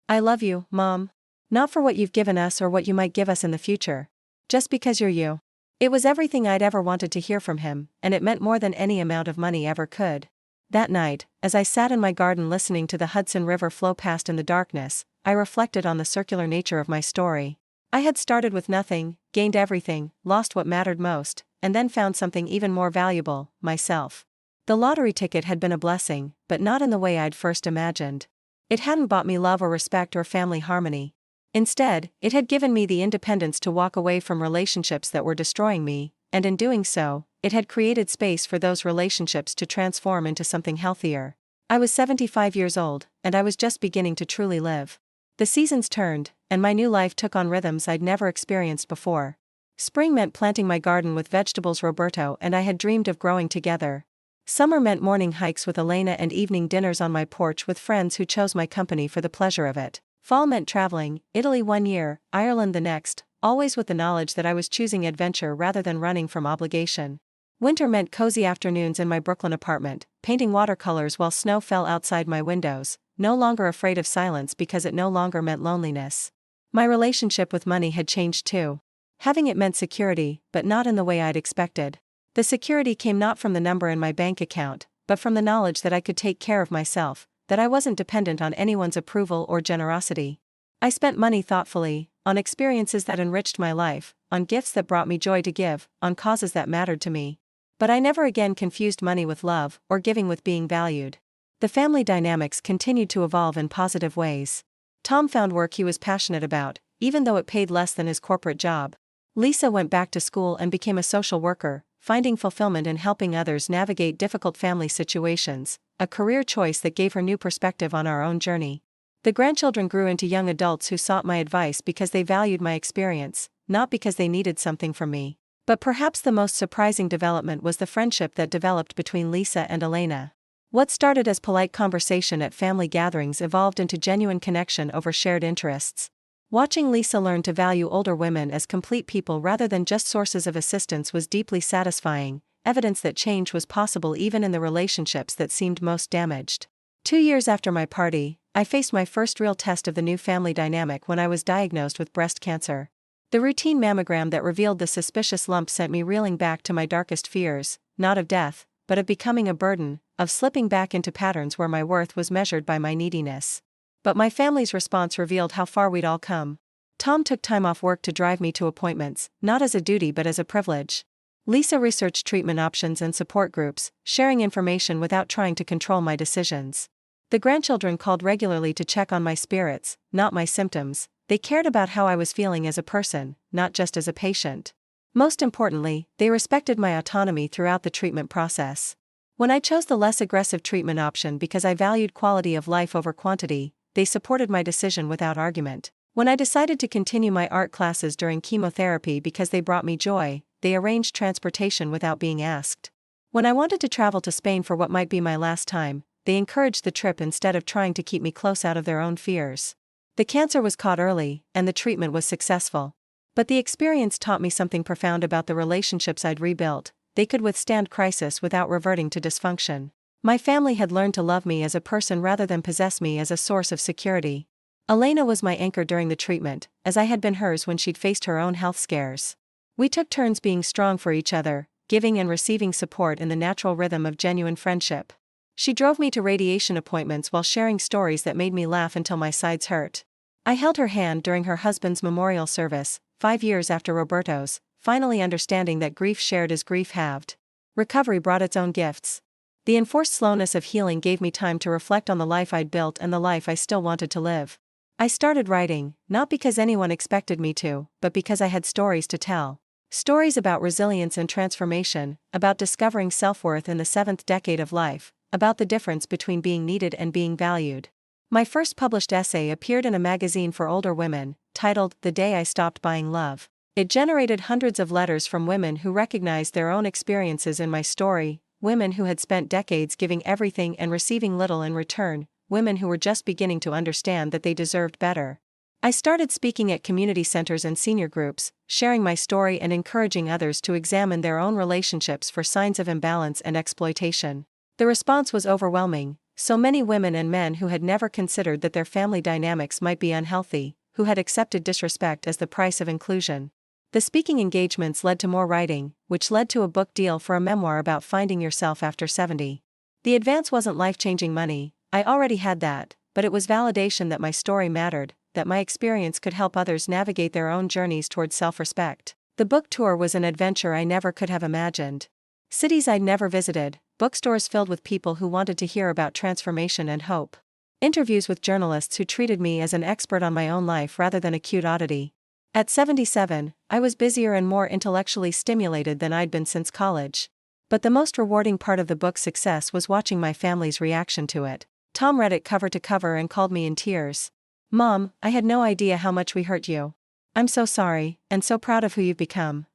I love you, Mom. Not for what you've given us or what you might give us in the future. Just because you're you." It was everything I'd ever wanted to hear from him, and it meant more than any amount of money ever could. That night, as I sat in my garden listening to the Hudson River flow past in the darkness, I reflected on the circular nature of my story. I had started with nothing, gained everything, lost what mattered most, and then found something even more valuable: myself. The lottery ticket had been a blessing, but not in the way I'd first imagined. It hadn't bought me love or respect or family harmony. Instead, it had given me the independence to walk away from relationships that were destroying me, and in doing so, it had created space for those relationships to transform into something healthier. I was 75 years old, and I was just beginning to truly live. The seasons turned, and my new life took on rhythms I'd never experienced before. Spring meant planting my garden with vegetables Roberto and I had dreamed of growing together. Summer meant morning hikes with Elena and evening dinners on my porch with friends who chose my company for the pleasure of it. Fall meant traveling, Italy 1 year, Ireland the next, always with the knowledge that I was choosing adventure rather than running from obligation. Winter meant cozy afternoons in my Brooklyn apartment, painting watercolors while snow fell outside my windows, no longer afraid of silence because it no longer meant loneliness. My relationship with money had changed too. Having it meant security, but not in the way I'd expected. The security came not from the number in my bank account, but from the knowledge that I could take care of myself, that I wasn't dependent on anyone's approval or generosity. I spent money thoughtfully, on experiences that enriched my life, on gifts that brought me joy to give, on causes that mattered to me. But I never again confused money with love, or giving with being valued. The family dynamics continued to evolve in positive ways. Tom found work he was passionate about, even though it paid less than his corporate job. Lisa went back to school and became a social worker, finding fulfillment in helping others navigate difficult family situations, a career choice that gave her new perspective on our own journey. The grandchildren grew into young adults who sought my advice because they valued my experience, not because they needed something from me. But perhaps the most surprising development was the friendship that developed between Lisa and Elena. What started as polite conversation at family gatherings evolved into genuine connection over shared interests. Watching Lisa learn to value older women as complete people rather than just sources of assistance was deeply satisfying, evidence that change was possible even in the relationships that seemed most damaged. 2 years after my party, I faced my first real test of the new family dynamic when I was diagnosed with breast cancer. The routine mammogram that revealed the suspicious lump sent me reeling back to my darkest fears, not of death, but of becoming a burden, of slipping back into patterns where my worth was measured by my neediness. But my family's response revealed how far we'd all come. Tom took time off work to drive me to appointments, not as a duty but as a privilege. Lisa researched treatment options and support groups, sharing information without trying to control my decisions. The grandchildren called regularly to check on my spirits, not my symptoms. They cared about how I was feeling as a person, not just as a patient. Most importantly, they respected my autonomy throughout the treatment process. When I chose the less aggressive treatment option because I valued quality of life over quantity, they supported my decision without argument. When I decided to continue my art classes during chemotherapy because they brought me joy, they arranged transportation without being asked. When I wanted to travel to Spain for what might be my last time, they encouraged the trip instead of trying to keep me close out of their own fears. The cancer was caught early, and the treatment was successful. But the experience taught me something profound about the relationships I'd rebuilt. They could withstand crisis without reverting to dysfunction. My family had learned to love me as a person rather than possess me as a source of security. Elena was my anchor during the treatment, as I had been hers when she'd faced her own health scares. We took turns being strong for each other, giving and receiving support in the natural rhythm of genuine friendship. She drove me to radiation appointments while sharing stories that made me laugh until my sides hurt. I held her hand during her husband's memorial service, 5 years after Roberto's, finally understanding that grief shared is grief halved. Recovery brought its own gifts. The enforced slowness of healing gave me time to reflect on the life I'd built and the life I still wanted to live. I started writing, not because anyone expected me to, but because I had stories to tell. Stories about resilience and transformation, about discovering self-worth in the 7th decade of life, about the difference between being needed and being valued. My first published essay appeared in a magazine for older women, titled The Day I Stopped Buying Love. It generated hundreds of letters from women who recognized their own experiences in my story, women who had spent decades giving everything and receiving little in return, women who were just beginning to understand that they deserved better. I started speaking at community centers and senior groups, sharing my story and encouraging others to examine their own relationships for signs of imbalance and exploitation. The response was overwhelming. So many women and men who had never considered that their family dynamics might be unhealthy, who had accepted disrespect as the price of inclusion. The speaking engagements led to more writing, which led to a book deal for a memoir about finding yourself after 70. The advance wasn't life-changing money, I already had that, but it was validation that my story mattered, that my experience could help others navigate their own journeys towards self-respect. The book tour was an adventure I never could have imagined. Cities I'd never visited, bookstores filled with people who wanted to hear about transformation and hope. Interviews with journalists who treated me as an expert on my own life rather than a cute oddity. At 77, I was busier and more intellectually stimulated than I'd been since college. But the most rewarding part of the book's success was watching my family's reaction to it. Tom read it cover to cover and called me in tears. "Mom, I had no idea how much we hurt you. I'm so sorry, and so proud of who you've become."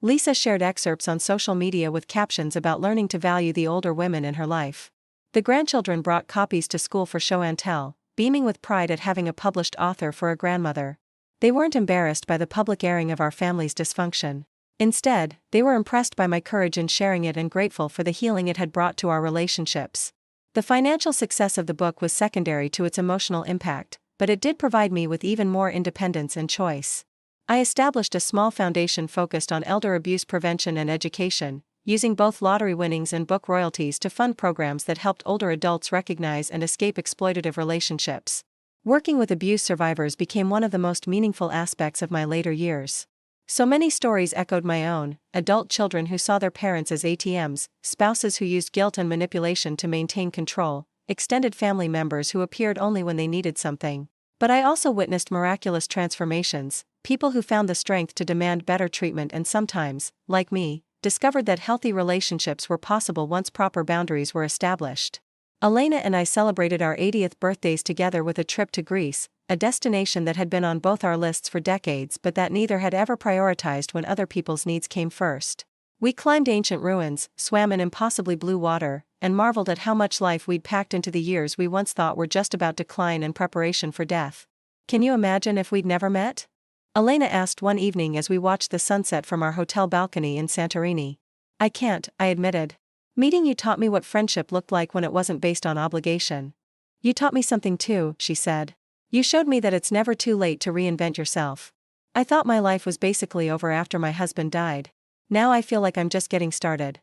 Lisa shared excerpts on social media with captions about learning to value the older women in her life. The grandchildren brought copies to school for show and tell, beaming with pride at having a published author for a grandmother. They weren't embarrassed by the public airing of our family's dysfunction. Instead, they were impressed by my courage in sharing it and grateful for the healing it had brought to our relationships. The financial success of the book was secondary to its emotional impact, but it did provide me with even more independence and choice. I established a small foundation focused on elder abuse prevention and education, using both lottery winnings and book royalties to fund programs that helped older adults recognize and escape exploitative relationships. Working with abuse survivors became one of the most meaningful aspects of my later years. So many stories echoed my own: adult children who saw their parents as ATMs, spouses who used guilt and manipulation to maintain control, extended family members who appeared only when they needed something. But I also witnessed miraculous transformations, people who found the strength to demand better treatment and sometimes, like me, discovered that healthy relationships were possible once proper boundaries were established. Elena and I celebrated our 80th birthdays together with a trip to Greece, a destination that had been on both our lists for decades but that neither had ever prioritized when other people's needs came first. We climbed ancient ruins, swam in impossibly blue water, and marveled at how much life we'd packed into the years we once thought were just about decline and preparation for death. "Can you imagine if we'd never met?" Elena asked one evening as we watched the sunset from our hotel balcony in Santorini. "I can't," I admitted. "Meeting you taught me what friendship looked like when it wasn't based on obligation." "You taught me something too," she said. "You showed me that it's never too late to reinvent yourself. I thought my life was basically over after my husband died. Now I feel like I'm just getting started."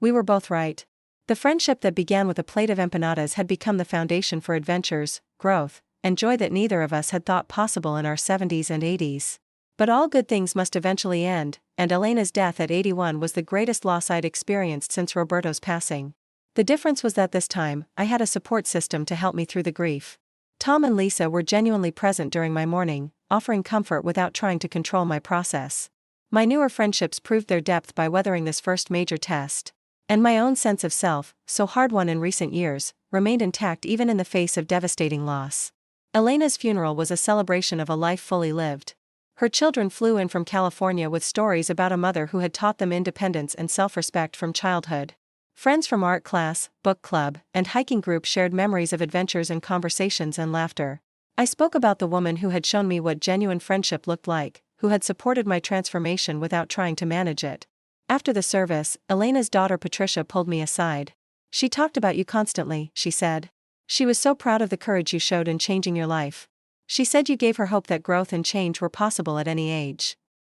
We were both right. The friendship that began with a plate of empanadas had become the foundation for adventures, growth, and joy that neither of us had thought possible in our 70s and 80s. But all good things must eventually end, and Elena's death at 81 was the greatest loss I'd experienced since Roberto's passing. The difference was that this time, I had a support system to help me through the grief. Tom and Lisa were genuinely present during my mourning, offering comfort without trying to control my process. My newer friendships proved their depth by weathering this first major test. And my own sense of self, so hard-won in recent years, remained intact even in the face of devastating loss. Elena's funeral was a celebration of a life fully lived. Her children flew in from California with stories about a mother who had taught them independence and self-respect from childhood. Friends from art class, book club, and hiking group shared memories of adventures and conversations and laughter. I spoke about the woman who had shown me what genuine friendship looked like, who had supported my transformation without trying to manage it. After the service, Elena's daughter Patricia pulled me aside. "She talked about you constantly," she said. "She was so proud of the courage you showed in changing your life. She said you gave her hope that growth and change were possible at any age."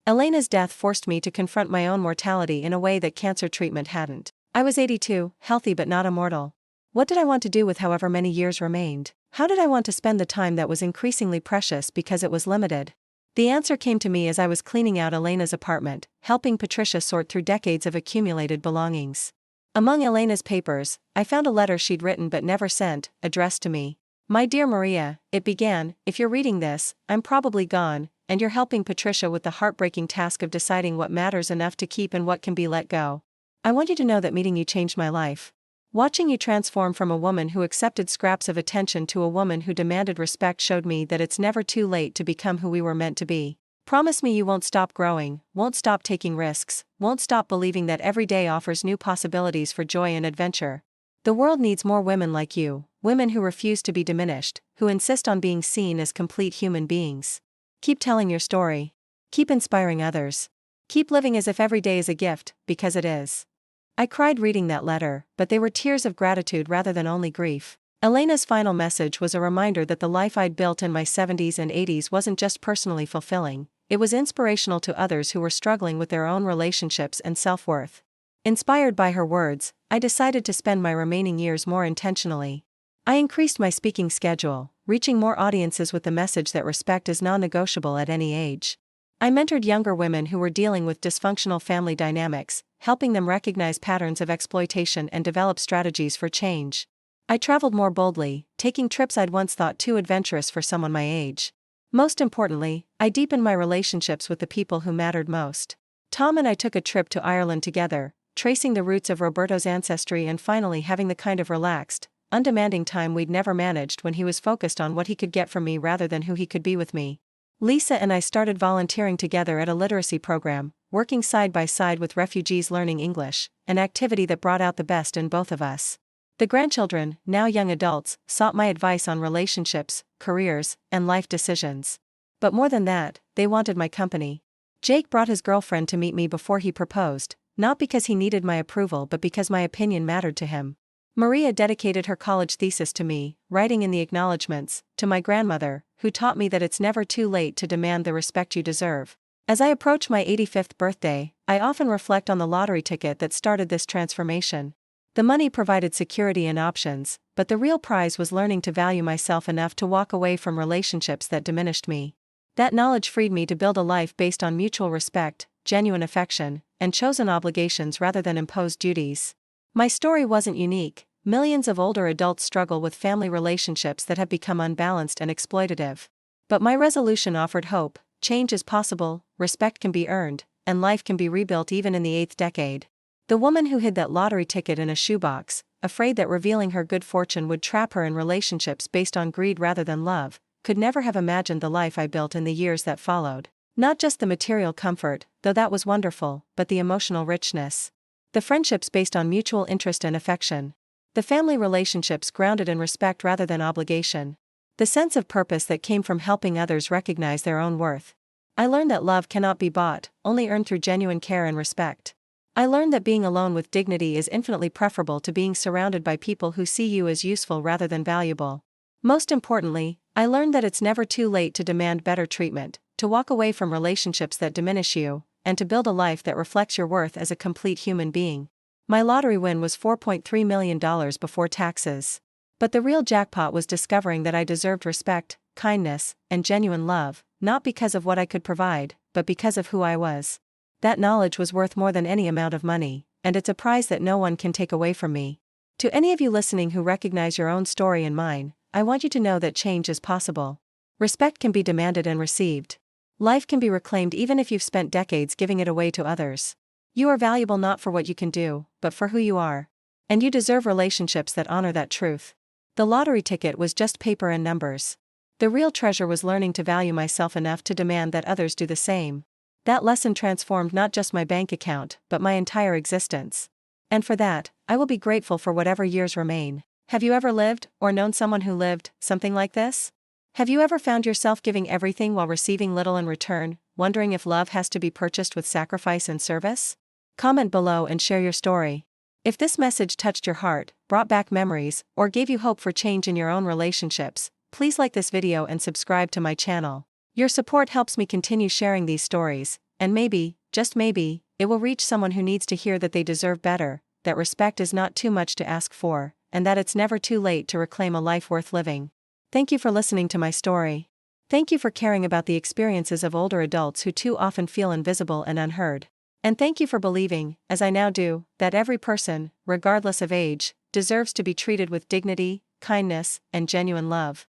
Elena's death forced me to confront my own mortality in a way that cancer treatment hadn't. I was 82, healthy but not immortal. What did I want to do with however many years remained? How did I want to spend the time that was increasingly precious because it was limited? The answer came to me as I was cleaning out Elena's apartment, helping Patricia sort through decades of accumulated belongings. Among Elena's papers, I found a letter she'd written but never sent, addressed to me. "My dear Maria," it began, "if you're reading this, I'm probably gone, and you're helping Patricia with the heartbreaking task of deciding what matters enough to keep and what can be let go. I want you to know that meeting you changed my life. Watching you transform from a woman who accepted scraps of attention to a woman who demanded respect showed me that it's never too late to become who we were meant to be. Promise me you won't stop growing, won't stop taking risks, won't stop believing that every day offers new possibilities for joy and adventure. The world needs more women like you, women who refuse to be diminished, who insist on being seen as complete human beings. Keep telling your story. Keep inspiring others. Keep living as if every day is a gift, because it is." I cried reading that letter, but they were tears of gratitude rather than only grief. Elena's final message was a reminder that the life I'd built in my 70s and 80s wasn't just personally fulfilling, it was inspirational to others who were struggling with their own relationships and self-worth. Inspired by her words, I decided to spend my remaining years more intentionally. I increased my speaking schedule, reaching more audiences with the message that respect is non-negotiable at any age. I mentored younger women who were dealing with dysfunctional family dynamics, helping them recognize patterns of exploitation and develop strategies for change. I traveled more boldly, taking trips I'd once thought too adventurous for someone my age. Most importantly, I deepened my relationships with the people who mattered most. Tom and I took a trip to Ireland together, tracing the roots of Roberto's ancestry and finally having the kind of relaxed, undemanding time we'd never managed when he was focused on what he could get from me rather than who he could be with me. Lisa and I started volunteering together at a literacy program, working side by side with refugees learning English, an activity that brought out the best in both of us. The grandchildren, now young adults, sought my advice on relationships, careers, and life decisions. But more than that, they wanted my company. Jake brought his girlfriend to meet me before he proposed, not because he needed my approval but because my opinion mattered to him. Maria dedicated her college thesis to me, writing in the acknowledgments, "To my grandmother, who taught me that it's never too late to demand the respect you deserve." As I approach my 85th birthday, I often reflect on the lottery ticket that started this transformation. The money provided security and options, but the real prize was learning to value myself enough to walk away from relationships that diminished me. That knowledge freed me to build a life based on mutual respect, genuine affection, and chosen obligations rather than imposed duties. My story wasn't unique. Millions of older adults struggle with family relationships that have become unbalanced and exploitative. But my resolution offered hope: change is possible, respect can be earned, and life can be rebuilt even in the 8th decade. The woman who hid that lottery ticket in a shoebox, afraid that revealing her good fortune would trap her in relationships based on greed rather than love, could never have imagined the life I built in the years that followed. Not just the material comfort, though that was wonderful, but the emotional richness. The friendships based on mutual interest and affection. The family relationships grounded in respect rather than obligation. The sense of purpose that came from helping others recognize their own worth. I learned that love cannot be bought, only earned through genuine care and respect. I learned that being alone with dignity is infinitely preferable to being surrounded by people who see you as useful rather than valuable. Most importantly, I learned that it's never too late to demand better treatment, to walk away from relationships that diminish you, and to build a life that reflects your worth as a complete human being. My lottery win was $4.3 million before taxes. But the real jackpot was discovering that I deserved respect, kindness, and genuine love, not because of what I could provide, but because of who I was. That knowledge was worth more than any amount of money, and it's a prize that no one can take away from me. To any of you listening who recognize your own story and mine, I want you to know that change is possible. Respect can be demanded and received. Life can be reclaimed even if you've spent decades giving it away to others. You are valuable not for what you can do, but for who you are. And you deserve relationships that honor that truth. The lottery ticket was just paper and numbers. The real treasure was learning to value myself enough to demand that others do the same. That lesson transformed not just my bank account, but my entire existence. And for that, I will be grateful for whatever years remain. Have you ever lived, or known someone who lived, something like this? Have you ever found yourself giving everything while receiving little in return, wondering if love has to be purchased with sacrifice and service? Comment below and share your story. If this message touched your heart, brought back memories, or gave you hope for change in your own relationships, please like this video and subscribe to my channel. Your support helps me continue sharing these stories, and maybe, just maybe, it will reach someone who needs to hear that they deserve better, that respect is not too much to ask for, and that it's never too late to reclaim a life worth living. Thank you for listening to my story. Thank you for caring about the experiences of older adults who too often feel invisible and unheard. And thank you for believing, as I now do, that every person, regardless of age, deserves to be treated with dignity, kindness, and genuine love.